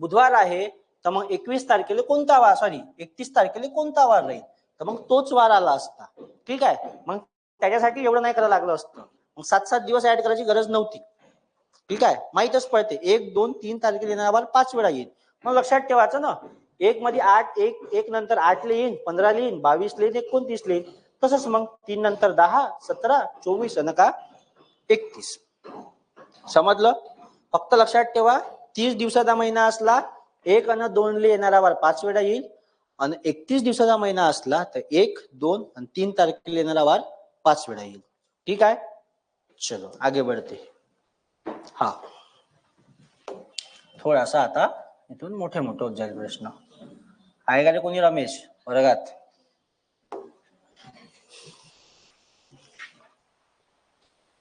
बुधवार आहे, तर मग 21 तारखेला कोणता वार, 31 तारखेला कोणता वार राहील, तर मग तोच वार आला असता. ठीक आहे. मग त्याच्यासाठी एवढं नाही करायला लागलं असतं. मग 7-7 दिवस ऍड करायची गरज नव्हती. ठीक आहे, माहितच पडते 1 2 3 तारखेला येणारा वार 5 वेळा येईल. मग लक्षात ठेवायचं ना, 1 मध्ये 8 1 नंतर 8 येईल, 15 येईल, 22 येईल, 29 येईल. तसंच मग 3 नंतर 10 17 24 आणि का 31. समजलं? फक्त लक्षात ठेवा 30 दिवसाचा महिना असला 1 आणि 2 ला येणारा वार 5 वेळा येईल, आणि 31 दिवसाचा महिना असला तर 1 2 आणि 3 तारखेला येणारा वार 5 वेळा येईल. ठीक आहे, चलो आगे बढ़ते. हा, थोडासा आता इथून मोठे होत जाईल प्रश्न. आहे का रे कोणी रमेश वर्गात?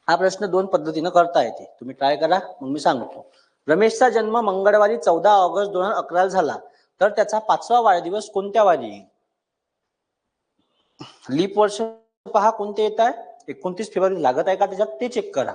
हा प्रश्न 2 पद्धतीने करता येते, तुम्ही ट्राय करा, मग मी सांगतो. रमेशचा जन्म मंगळवारी 14 ऑगस्ट 2011 झाला, तर त्याचा 5वा वाढदिवस कोणत्या वारी येईल? लीप वर्ष पहा कोणते येत आहे. 29 फेब्रुवारी लागत आहे का त्याच्यात ते चेक करा.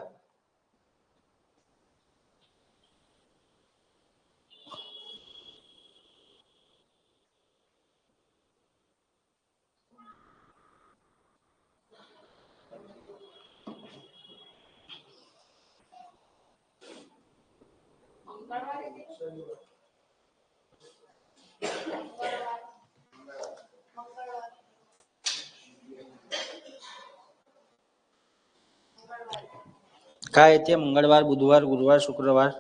काय येते? मंगळवार, बुधवार, गुरुवार, शुक्रवार.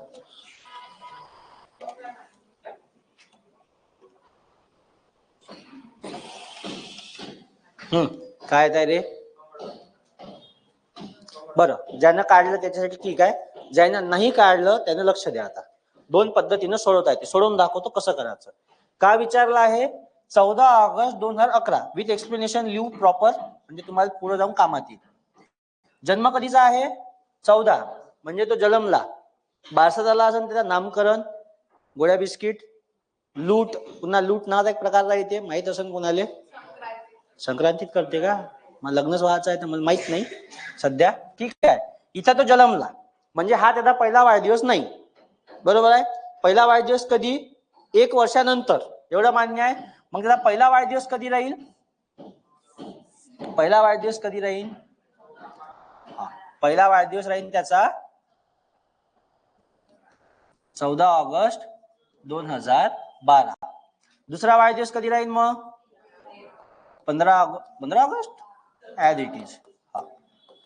काय येत आहे रे? बरं, ज्यानं काढलं त्याच्यासाठी ठीक आहे, ज्यानं नाही काढलं त्यानं लक्ष द्या. आता 2 पद्धतीनं सोडवता येते, सोडवून दाखवतो कसं करायचं. का विचारलं आहे? 14 August 2011 with explanation leave proper, म्हणजे तुम्हाला पुढे जाऊन कामात येईल. जन्म कधीचा आहे? 14, म्हणजे तो जन्मला. बारसा झाला असेल त्याचं नामकरण, गोळ्या बिस्किट, लूट, पुन्हा लूट नावाचा एक प्रकार राहते, माहित असेल कोणाले? संक्रांतीत करते का? मला लग्नच व्हायचं आहे तर मला माहित नाही सध्या. ठीक आहे, इथं तो जन्मला म्हणजे हा त्याचा पहिला वाढदिवस नाही. बरोबर आहे. पहिला वाढदिवस कधी? 1 वर्षानंतर, एवढं मान्य आहे. मग त्याचा पहिला वाढदिवस कधी राहील? पहिला वाढदिवस कधी राहील? पहिला वाढदिवस राहील त्याचा 14 ऑगस्ट 2012. दुसरा वाढदिवस कधी राहील मग? 15 ऑगस्ट ऍज इट इज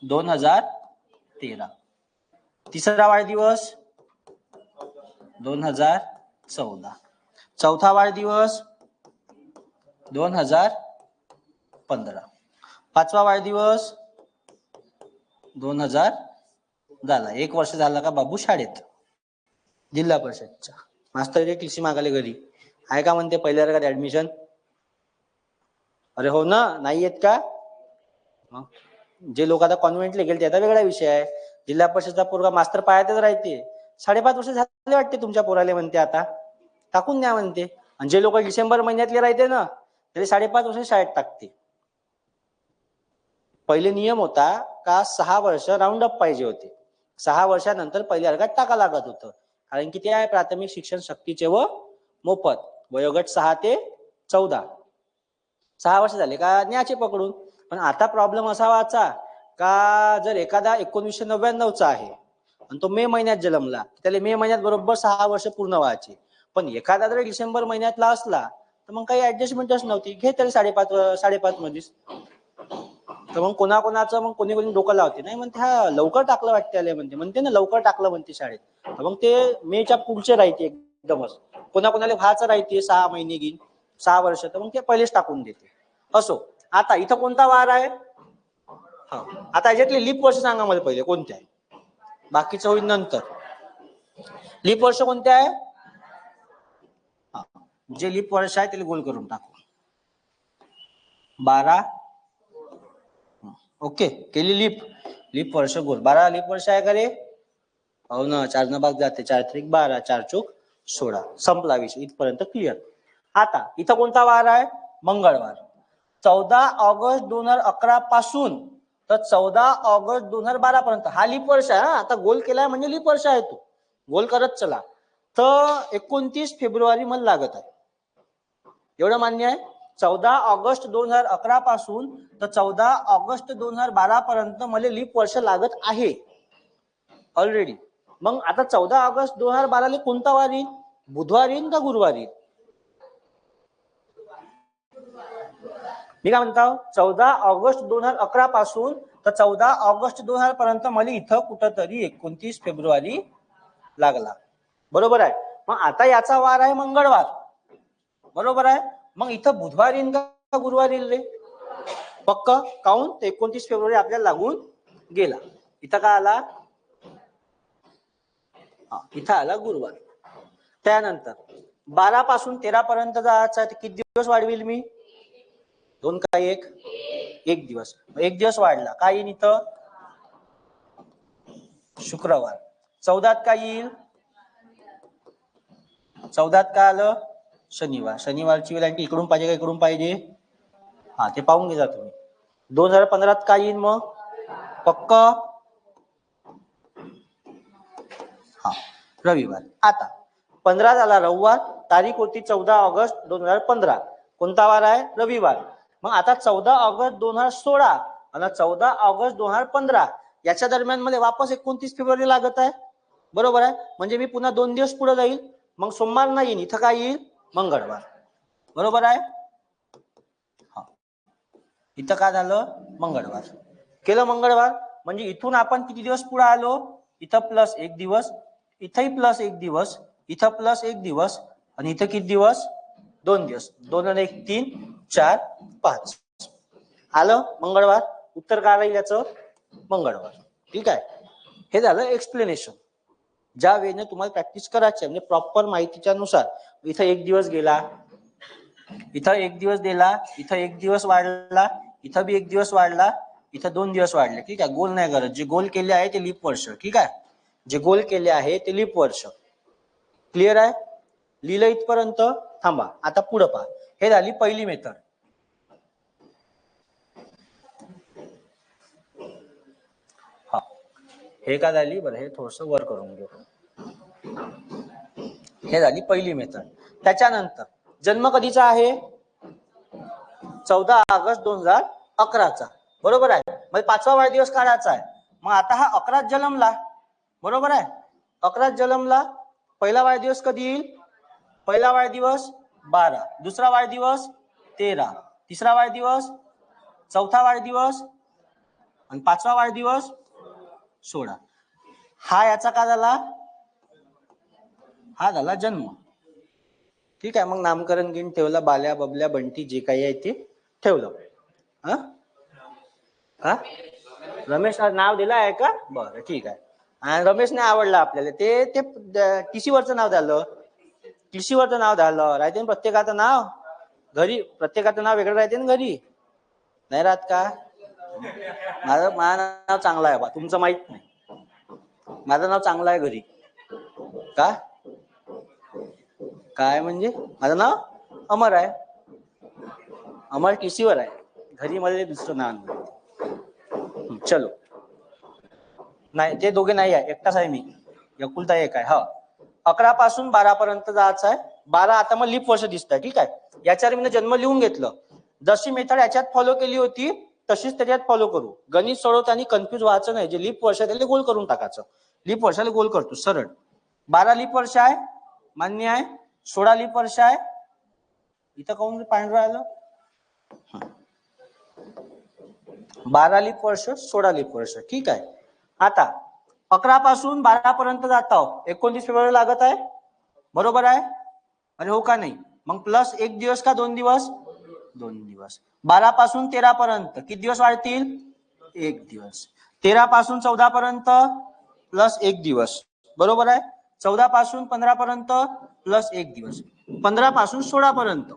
2013. तिसरा वाढदिवस 2014. चौथा वाढदिवस 2015. पाचवा वाढदिवस 2000 झाला. 1 वर्ष झाला का बाबू शाळेत, जिल्हा परिषदच्या. मास्तर टीसी मागाले घरी, आहे का म्हणते पहिल्या वर्गात ऍडमिशन? अरे हो ना, नाही येत का? जे लोक आता कॉन्व्हेंटला गेले त्याचा वेगळा विषय आहे. जिल्हा परिषदचा पोरगा मास्तर पायातच राहते. 5.5 वर्ष झाले वाटते तुमच्या पोराले म्हणते, आता टाकून द्या म्हणते. आणि जे लोक डिसेंबर महिन्यातले राहते ना, त्याला 5.5 वर्ष शाळेत टाकते. पहिले नियम होता का 6 वर्ष राऊंड अप पाहिजे होते. 6 वर्षानंतर पहिल्या वर्गात टाका लागत होतं, कारण की ते आहे प्राथमिक शिक्षण सक्तीचे व मोफत. वयोगट 6 ते 14. 6 वर्ष झाले का न्याचे पकडून. पण आता प्रॉब्लेम असा व्हायचा का जर एखादा 1999चा आहे आणि तो मे महिन्यात जन्मला, त्याला मे महिन्यात बरोबर 6 वर्ष पूर्ण व्हायचे. पण एखादा जर डिसेंबर महिन्यातला असला तर मग काही ऍडजस्टमेंटच नव्हती, घे तरी 5.5 मध्येच. तर मग कोणाकोणाचं मग कोणी डोकं लावते, नाही म्हणते हा लवकर टाकलं वाटते म्हणते ना, लवकर टाकलं म्हणते शाळेत. मग ते मेच्या पुढचे राहते एकदमच. कोणाकोणाला व्हायचं राहते 6 महिने घेईन, 6 वर्ष, तर मग ते पहिलेच टाकून देते. असो, आता इथं कोणता वार आहे? हा, आता याच्यातले लीप वर्ष सांगा मला पहिले कोणते आहे, बाकीचं होईल नंतर. लीप वर्ष कोणते आहे? जे लीप वर्ष आहे त्याला गोल करून टाकू. 12. ओके, केली लीप वर्ष गोल. 12 लीप वर्ष आहे का रे? हो ना, 4 न भाग जाते, 4 त्रिक 12, 4 चूक 16. संपला विषय, इथपर्यंत क्लिअर. आता इथं कोणता वार आहे? मंगळवार. 14 ऑगस्ट 2011 पासून तर 14 ऑगस्ट 2012 पर्यंत हा लीप वर्ष आहे. आता गोल केलाय म्हणजे लीप वर्ष आहे, तो गोल करत चला. तर 29 फेब्रुवारी मला लागत आहे, एवढं मान्य आहे. 14 ऑगस्ट 2011 पासून तर 14 ऑगस्ट 2012 पर्यंत मला लीप वर्ष लागत आहे ऑलरेडी. मग आता 14 ऑगस्ट 2012 ला कोणता वार येईल? बुधवार येईल का गुरुवार येईल? मी काय म्हणतो, 14 ऑगस्ट 2011 पासून तर 14 ऑगस्ट 2000 पर्यंत मला इथं कुठंतरी 29 फेब्रुवारी लागला. बरोबर आहे. मग आता याचा वार आहे मंगळवार, बरोबर आहे. मग इथं बुधवार येईल का गुरुवार येईल रे? पक्क. काऊन? 29 फेब्रुवारी आपल्याला लागून गेला. इथं काय आला? इथं आला गुरुवार. त्यानंतर 12 पासून 13 पर्यंत जायचं आहे, किती दिवस वाढविल मी? 2 का 1? 1 दिवस. 1 दिवस वाढला, काय येईल इथं? शुक्रवार. 14 काय येईल? 14 काय आलं शनिवार. शनिवारची व्हॅलिडिटी इकडून पाहिजे का इकडून पाहिजे? हा ते पाहून घ्या तुम्ही. 2015 काय येईल मग पक्क? हा रविवार. आता 15 झाला रविवार, तारीख होती 14 ऑगस्ट 2015. कोणता वार आहे? रविवार. मग आता 14 ऑगस्ट 2016 आणि 14 ऑगस्ट 2015 याच्या दरम्यान मध्ये वापस 29 फेब्रुवारी लागत आहे. बरोबर आहे. म्हणजे मी पुन्हा 2 दिवस पुढे जाईल. मग सोमवार नाही येईल, इथं काय येईल? मंगळवार. बरोबर आहे. हा इथं काय झालं? मंगळवार. केलं मंगळवार. म्हणजे इथून आपण किती दिवस पुढे आलो? इथं प्लस 1 दिवस, इथंही प्लस 1 दिवस, इथं प्लस 1 दिवस आणि इथं किती दिवस? 2 दिवस. 2 आणि 1 3 4 5 आलं मंगळवार. उत्तर काय राहील याचं? मंगळवार. ठीक आहे. हे झालं एक्सप्लेनेशन. ज्या वेळेने तुम्हाला प्रॅक्टिस करायची आहे म्हणजे प्रॉपर माहितीच्या नुसार. इथं 1 दिवस गेला, इथं 1 दिवस दिला, इथं 1 दिवस वाढला, इथं बी 1 दिवस वाढला, इथं 2 दिवस वाढले. ठीक आहे. गोल नाही करत. जे गोल केले आहे ते लीप वर्ष. ठीक आहे. जे गोल केले आहे ते लीप वर्ष. क्लिअर आहे? लिहिलं इथपर्यंत. थांबा आता पुढे पहा. हे झाली पहिली मेथड. हा हे का झाली बरं, हे थोडस वर करून घेऊ. हे झाली पहिली मेथड. त्याच्यानंतर जन्म कधीचा आहे? 14 ऑगस्ट 2011चा. बरोबर आहे. मग 5वा वाढदिवस काढायचा आहे. मग आता हा 11 जन्मला. बरोबर आहे. 11 जन्मला. पहिला वाढदिवस कधी येईल? पहिला वाढदिवस 12, दुसरा वाढदिवस 13, तिसरा वाढदिवस, चौथा वाढदिवस आणि 5वा वाढदिवस 16. हा याचा काय झाला? हा झाला जन्म. ठीक आहे. मग नामकरण घेऊन ठेवलं. बाल्या बबल्या बंटी जे काही आहे ते ठेवलं. हा रमेश नाव दिलं आहे का? बरं ठीक आहे. आणि रमेश नाही आवडला आपल्याला ते टीसी वरचं नाव झालं. टीसी वरचं नाव झालं. राहते ना प्रत्येकाचं नाव घरी. प्रत्येकाचं नाव वेगळं राहते ना घरी. नाही राहत का? माझं नाव चांगलं आहे बा. तुमचं माहित नाही. माझं नाव चांगलं आहे घरी. का? काय म्हणजे? माझं नाव अमर आहे. अमर टीसी वर आहे. घरी मध्ये दुसरं नाव. चलो. नाही ते दोघे नाही आहे. एकटाच आहे मी. एकुलता एक आहे. हा 11 पासून 12 पर्यंत जायचं आहे. 12 आता मग लीप वर्ष दिसत आहे. ठीक आहे. याच्यावर मी जन्म लिहून घेतलं. जशी मेथड याच्यात फॉलो केली होती तशीच त्याच्यात फॉलो करू. गणित सोडवताना कन्फ्युज व्हायचं नाही. जे लीप वर्ष त्याला गोल करून टाकायचं. लीप वर्षाला गोल करतो सरळ. 12 लीप वर्ष आहे. मान्य आहे. 16 लीप वर्ष आहे. इथं काऊन पांढरं आलं? 12 लीप वर्ष, 16 लीप वर्ष. ठीक आहे. आता 11 पासून 12 पर्यंत जात आहोत. 29 फेब्रुवारी लागत आहे. बरोबर आहे. अरे हो का नाही? मग प्लस 1 दिवस का 2 दिवस? 2 दिवस. 12 पासून 13 पर्यंत किती दिवस वाढतील? 1 दिवस. 13 पासून 14 पर्यंत प्लस 1 दिवस. बरोबर आहे. 14 पासून 15 पर्यंत प्लस 1 दिवस. 15 पासून 16 पर्यंत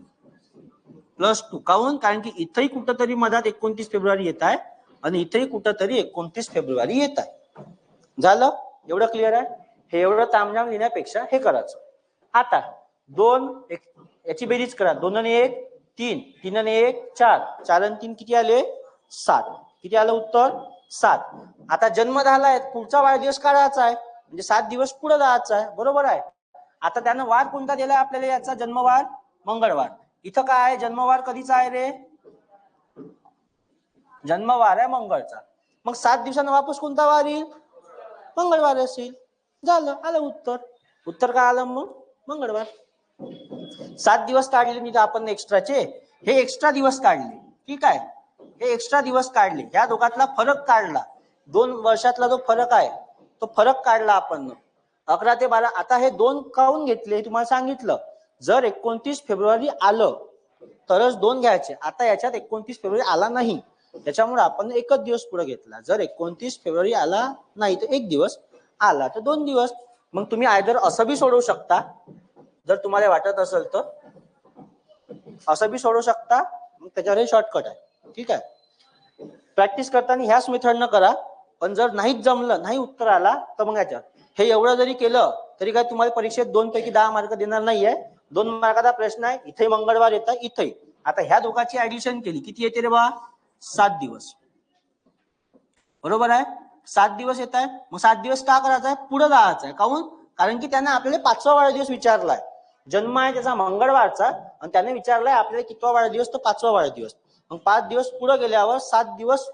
प्लस 2. काऊन? कारण की इथंही कुठंतरी मधात 29 फेब्रुवारी येत आहे आणि इथेही कुठंतरी 29 फेब्रुवारी येत आहे. झालं? एवढं क्लिअर आहे? हे एवढं तामझाम लिहिण्यापेक्षा हे करायचं. आता 2 याची बेरीज करा. 2 आणि 1 3, 3 आणि 1 4, 4 आणि 3 किती आले? 7. किती आलं उत्तर? 7. आता जन्म झालाय. पुढचा वाढदिवस काढायचा आहे. म्हणजे 7 दिवस पुढे जायचा आहे. बरोबर आहे. आता त्यानं वार कोणता दिलाय आपल्याला? याचा जन्मवार मंगळवार. इथं काय आहे? जन्मवार कधीचा आहे रे? जन्मवार आहे मंगळचा. मग 7 दिवसांना वापस कोणता वार येईल? मंगळवार असेल. झालं. आलं उत्तर. उत्तर काय आलं मग? मंगळवार. 7 दिवस काढले मी आपण एक्स्ट्राचे. हे एक्स्ट्रा दिवस काढले. ठीक आहे. हे एक्स्ट्रा दिवस काढले. या दोघातला फरक काढला. 2 वर्षातला जो फरक आहे तो फरक काढला आपण. 11 ते 12. आता हे 2 काढून घेतले. तुम्हाला सांगितलं जर 29 फेब्रुवारी आलं तरच 2 घ्यायचे. आता याच्यात 29 फेब्रुवारी आला नाही. त्याच्यामुळे आपण एकच दिवस पुढे घेतला. जर 29 फेब्रुवारी आला नाही तर 1 दिवस, आला तर 2 दिवस. मग तुम्ही आयदर असं बी सोडवू शकता. जर तुम्हाला वाटत असेल तर असं बी सोडवू शकता. मग त्याच्यावर शॉर्टकट आहे. ठीक आहे. प्रॅक्टिस करताना ह्याच मेथडनं करा. पण जर नाहीच जमलं, नाही उत्तर आला तर मग याच्यात हे एवढं जरी केलं तरी काय तुम्हाला परीक्षेत 2 पैकी 10 मार्क देणार नाहीये. 2 मार्काचा प्रश्न आहे. इथे मंगळवार येतं, इथे. आता ह्या दोघांची ऍडिशन केली किती येते रे बा? 7 दिवस. बरोबर आहे? 7 दिवस येत आहे. मग 7 दिवस का करायचं आहे? पुढे जायचं आहे. काहून? कारण की त्याने आपल्याला 5वा वाढदिवस विचारलाय. जन्म आहे त्याचा मंगळवारचा आणि त्याने विचारलाय आपल्याला कितवा वाढदिवस? तर 5वा वाढदिवस. मग 5 दिवस पुढे गेल्यावर 7 दिवस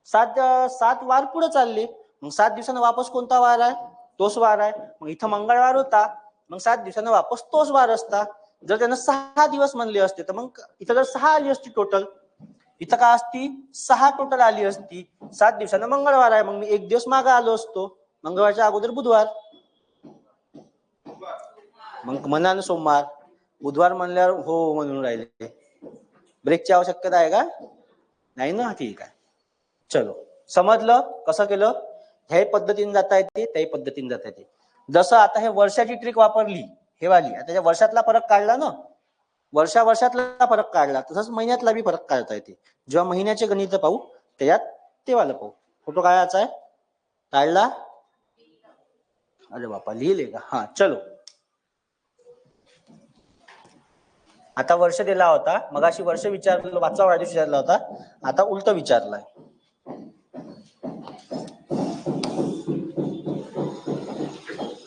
7 वार पुढे चालले. मग 7 दिवसानं वापस कोणता वार आहे? तोच वार आहे. मग इथं मंगळवार होता, मग 7 दिवसानं वापस तोच वार असता. जर त्यानं 6 दिवस म्हणले असते तर मग इथं जर 6 आली असती टोटल, इथं काय असती? 6 टोटल आली असती. 7 दिवसानं मंगळवार आहे, मग मी 1 दिवस मागे आलो असतो. मंगळवारच्या अगोदर बुधवार, मग म्हणा ना सोमवार. बुधवार म्हणल्यावर हो म्हणून राहिले. ब्रेकची आवश्यकता आहे का? नाही ना? ठीक आहे. चलो, समजलं कसं केलं? ह्याही पद्धतीने जाता येते, त्याही पद्धतीने जाता येते. जसं आता हे वर्षाची ट्रिक वापरली, हे वाली, आता वर्षातला फरक काढला ना, वर्षातला फरक काढला, तसंच महिन्यातला बी फरक काढता येते. जेव्हा महिन्याचे गणित पाहू त्याच्यात ते वाला पाहू. फोटो काढायचा आहे, काढला? अरे बापा, लिहिले का? हा, चलो. आता वर्ष दिला होता, मगाशी वर्ष विचारलं, 5वा वाढदिवस विचारला होता, आता उलट विचारलाय.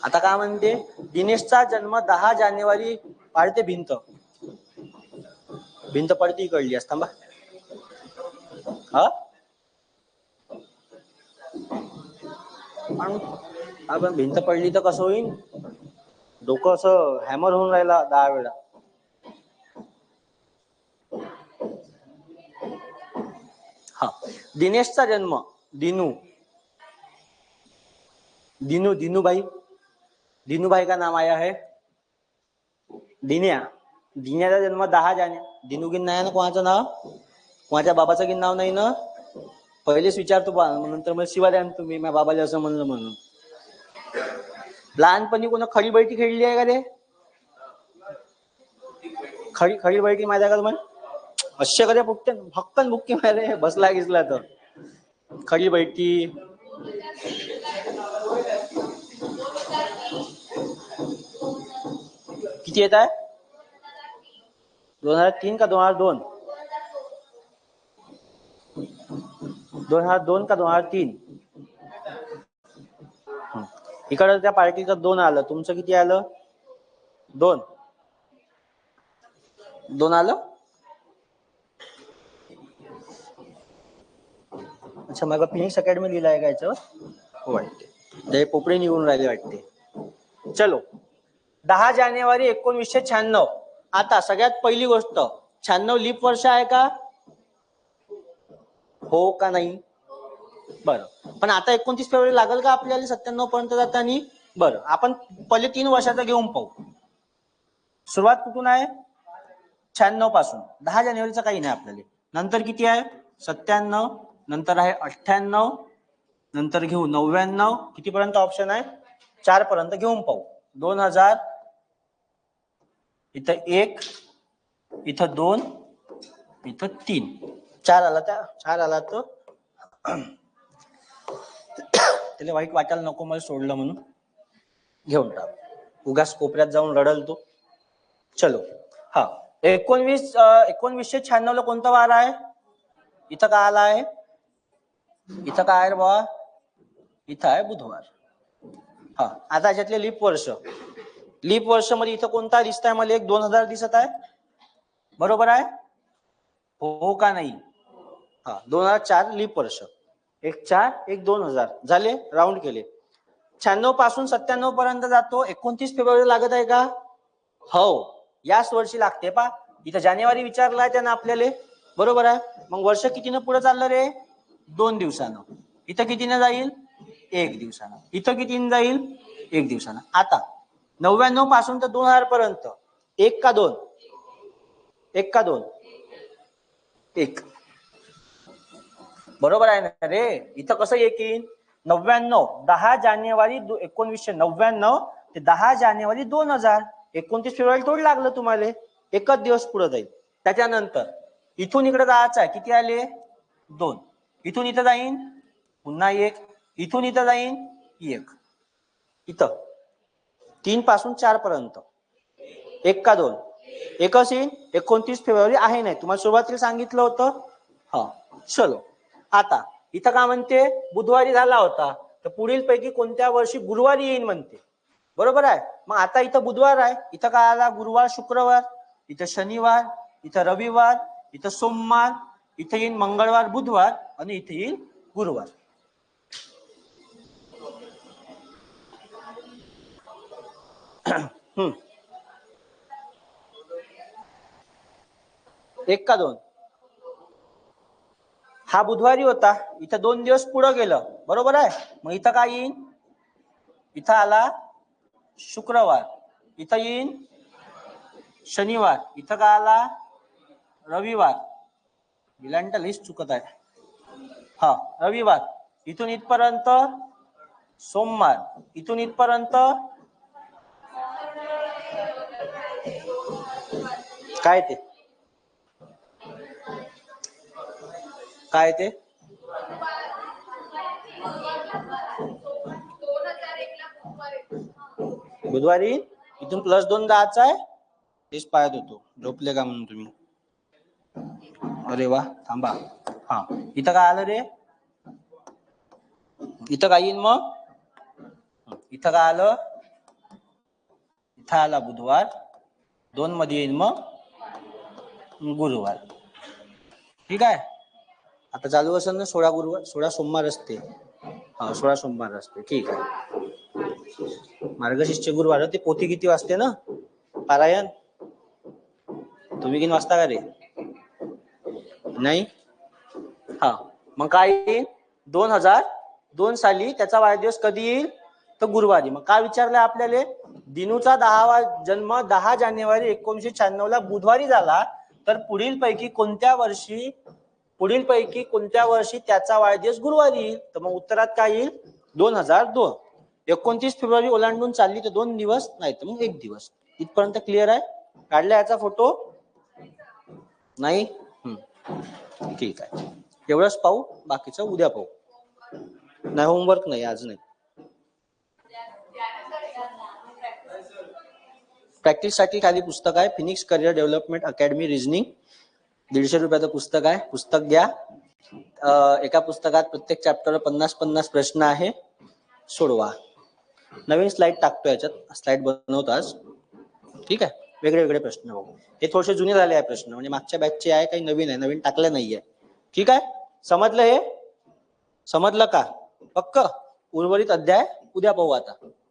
आता काय म्हणते? दिनेशचा जन्म 10 जानेवारी. पाडते भिंत, भिंत पडती इकडली असता बा. हा, आपण भिंत पडली तर कसं होईल? डोकं असं हॅमर होऊन राहिला 10 वेळा. हा, दिनेशचा जन्म, दिनू, दिनू, दिनूभाई, दिनूभाई का नाम आया है? दिन्या, दिन्याचा जन्म 10 जानेवारी. दिनू गिन नाही ना कोणाचं नाव? कोणाच्या बाबाचं गिन नाव नाही ना? पहिलेच विचारतो बा, नंतर मला शिवा द्या तुम्ही माझ्या बाबाला असं म्हणलं म्हणून. लहानपणी कोणा खडी बैठी खेळली आहे का रे? खडी बैठी माहिती आहे का तुम्हाला? अशा कधी फुकते हक्कन बुक्की मारे बसला गिसला तर. खडी बैठी, किती येत आहे? 2003 का 2002? 2002 का 2003? इकडं त्या पार्टीचं 2 आलं, तुमचं किती आलं? 2 आलं. अच्छा, मग फिनिक्स अकॅडमी लिहिलं आहे का याच्यावर? हो वाटते, ते पोपडे निघून राहिले वाटते. चलो, 10 जानेवारी 1996. आता सगळ्यात पहिली गोष्ट, 96 लीप वर्ष आहे का? हो का नाही? बरं, पण आता 29 फेब्रुवारी लागल का आपल्याला 97 पर्यंत जाताना? बरं, आपण पहिले 3 वर्षाचा घेऊन पाहू. सुरुवात कुठून आहे? 96 पासून. 10 जानेवारीचा काही नाही आपल्याला. नंतर किती आहे? 97, नंतर आहे 98, नंतर घेऊ 99. किती पर्यंत ऑप्शन आहे? 4 पर्यंत घेऊन पाहू. 2000, इथं 1, इथं 2, इथं 3, 4 आला. त्या 4 आला तर त्याला वाईट वाटायला नको मला सोडलं म्हणून. घेऊन टाक, उगाच कोपऱ्यात जाऊन रडल तो. चलो, हा, 1996 ला कोणता वार आहे? इथं काय आला आहे? इथं काय आहे बाबा? इथं आहे बुधवार. हा, आता याच्यातले लीप वर्ष, लीप वर्ष मध्ये इथं कोणता दिसत आहे मला? एक 2000 दिसत आहे, बरोबर आहे? हो का नाही? हा, 2004 लीप वर्ष. 1 4, 1 2000 झाले, राऊंड केले. 96 पासून 97 पर्यंत जातो. 29 फेब्रुवारी लागत आहे का? हो, याच वर्षी लागते. पा, इथं जानेवारी विचारलाय त्यानं आपल्याला, बरोबर आहे? मग वर्ष कितीनं पुढे चाललं रे? 2 दिवसानं. इथं कितीनं जाईल? 1 दिवसानं. इथं कितीनं जाईल? 1 दिवसानं. आता 99 पासून तर 2000 पर्यंत 1 का 2? 1 का 2? 1. बरोबर आहे ना रे? इथं कसं येईल? 99, 10 जानेवारी 1999 ते 10 जानेवारी 2000. 29 फेब्रुवारी थोडी लागलं तुम्हाला, एकच दिवस पुढे जाईल. त्याच्यानंतर इथून इकडे जायचं आहे, किती आले? 2. इथून इथं जाईन पुन्हा 1, इथून इथं जाईन 1, इथं 3 पासून 4 पर्यंत 1 का 2? एकच येईल. 29 फेब्रुवारी आहे नाही, तुम्हाला सुरुवातीला सांगितलं होतं. हा चलो, आता इथं का म्हणते बुधवारी झाला होता, तर पुढील पैकी कोणत्या वर्षी गुरुवारी येईल म्हणते. बरोबर आहे. मग आता इथं बुधवार आहे, इथं काय आला गुरुवार शुक्रवार, इथं शनिवार, इथं रविवार, इथं सोमवार, इथं येईल मंगळवार बुधवार आणि इथे येईल गुरुवार. एक का 2? हा बुधवारी होता, इथं 2 दिवस पुढे गेलं. बरोबर आहे. मग इथं काय येईल, इथं आला शुक्रवार, इथं येईल शनिवार, इथं काय आला रविवार. विलांट लिस्ट चुकत आहे. हा रविवार, इथून इथपर्यंत सोमवार, इथून इथपर्यंत काय ते काय ते बुधवारी इथून +2 जायचं आहे. तेच पाहत होतो, झोपले का म्हणून तुम्ही. अरे वा, थांबा. हा इथं काय आलं रे, इथं काय येईल मग, इथं काय आलं, इथं आला बुधवार, 2 मध्ये येईल मग गुरुवार. ठीक आहे. आता चालू असेल ना 16 गुरुवार, 16 सोमवार असते. हा 16 सोमवार असते. ठीक आहे. मार्गशीर्ष गुरुवार ते पोथी किती वाजते ना पारायण, तुम्ही किती वाजता का रे? नाही. हा मग काय येईल, 2002 साली त्याचा वाढदिवस कधी येईल, तर गुरुवारी. मग काय विचारलंय आपल्याला, दिनूचा 10वा जन्म 10 जानेवारी 1996 ला बुधवारी झाला, तर पुढील पैकी कोणत्या वर्षी त्याचा वाढदिवस गुरुवारी येईल. तर मग उत्तरात काय येईल, 2002. 29 फेब्रुवारी ओलांडून चालली तर 2 दिवस, नाही तर मग 1 दिवस. इथपर्यंत क्लिअर आहे. काढला याचा फोटो नाही. ठीक आहे, एवढंच पाहू, बाकीचं उद्या पाहू. नाही होमवर्क नाही आज, नाही. प्रॅक्टिस साठी खाली पुस्तक आहे, Phoenix career development academy reasoning, 150 रुपयाचं पुस्तक आहे. पुस्तक घ्या. एका पुस्तकात प्रत्येक चॅप्टर 50-50 प्रश्न आहे, सोडवा. नवीन स्लाइड टाकतो याच्यात, स्लाइड बनवतो आज. ठीक आहे, वेगळे वेगळे प्रश्न बघू. हे थोडेसे जुने झाले आहे प्रश्न, म्हणजे मागच्या बॅचचे आहे, काही नवीन आहे, नवीन टाकले नाहीये. ठीक आहे, समजलं हे, समजलं का पक्क. उर्वरित अध्याय उद्या पाहू आता.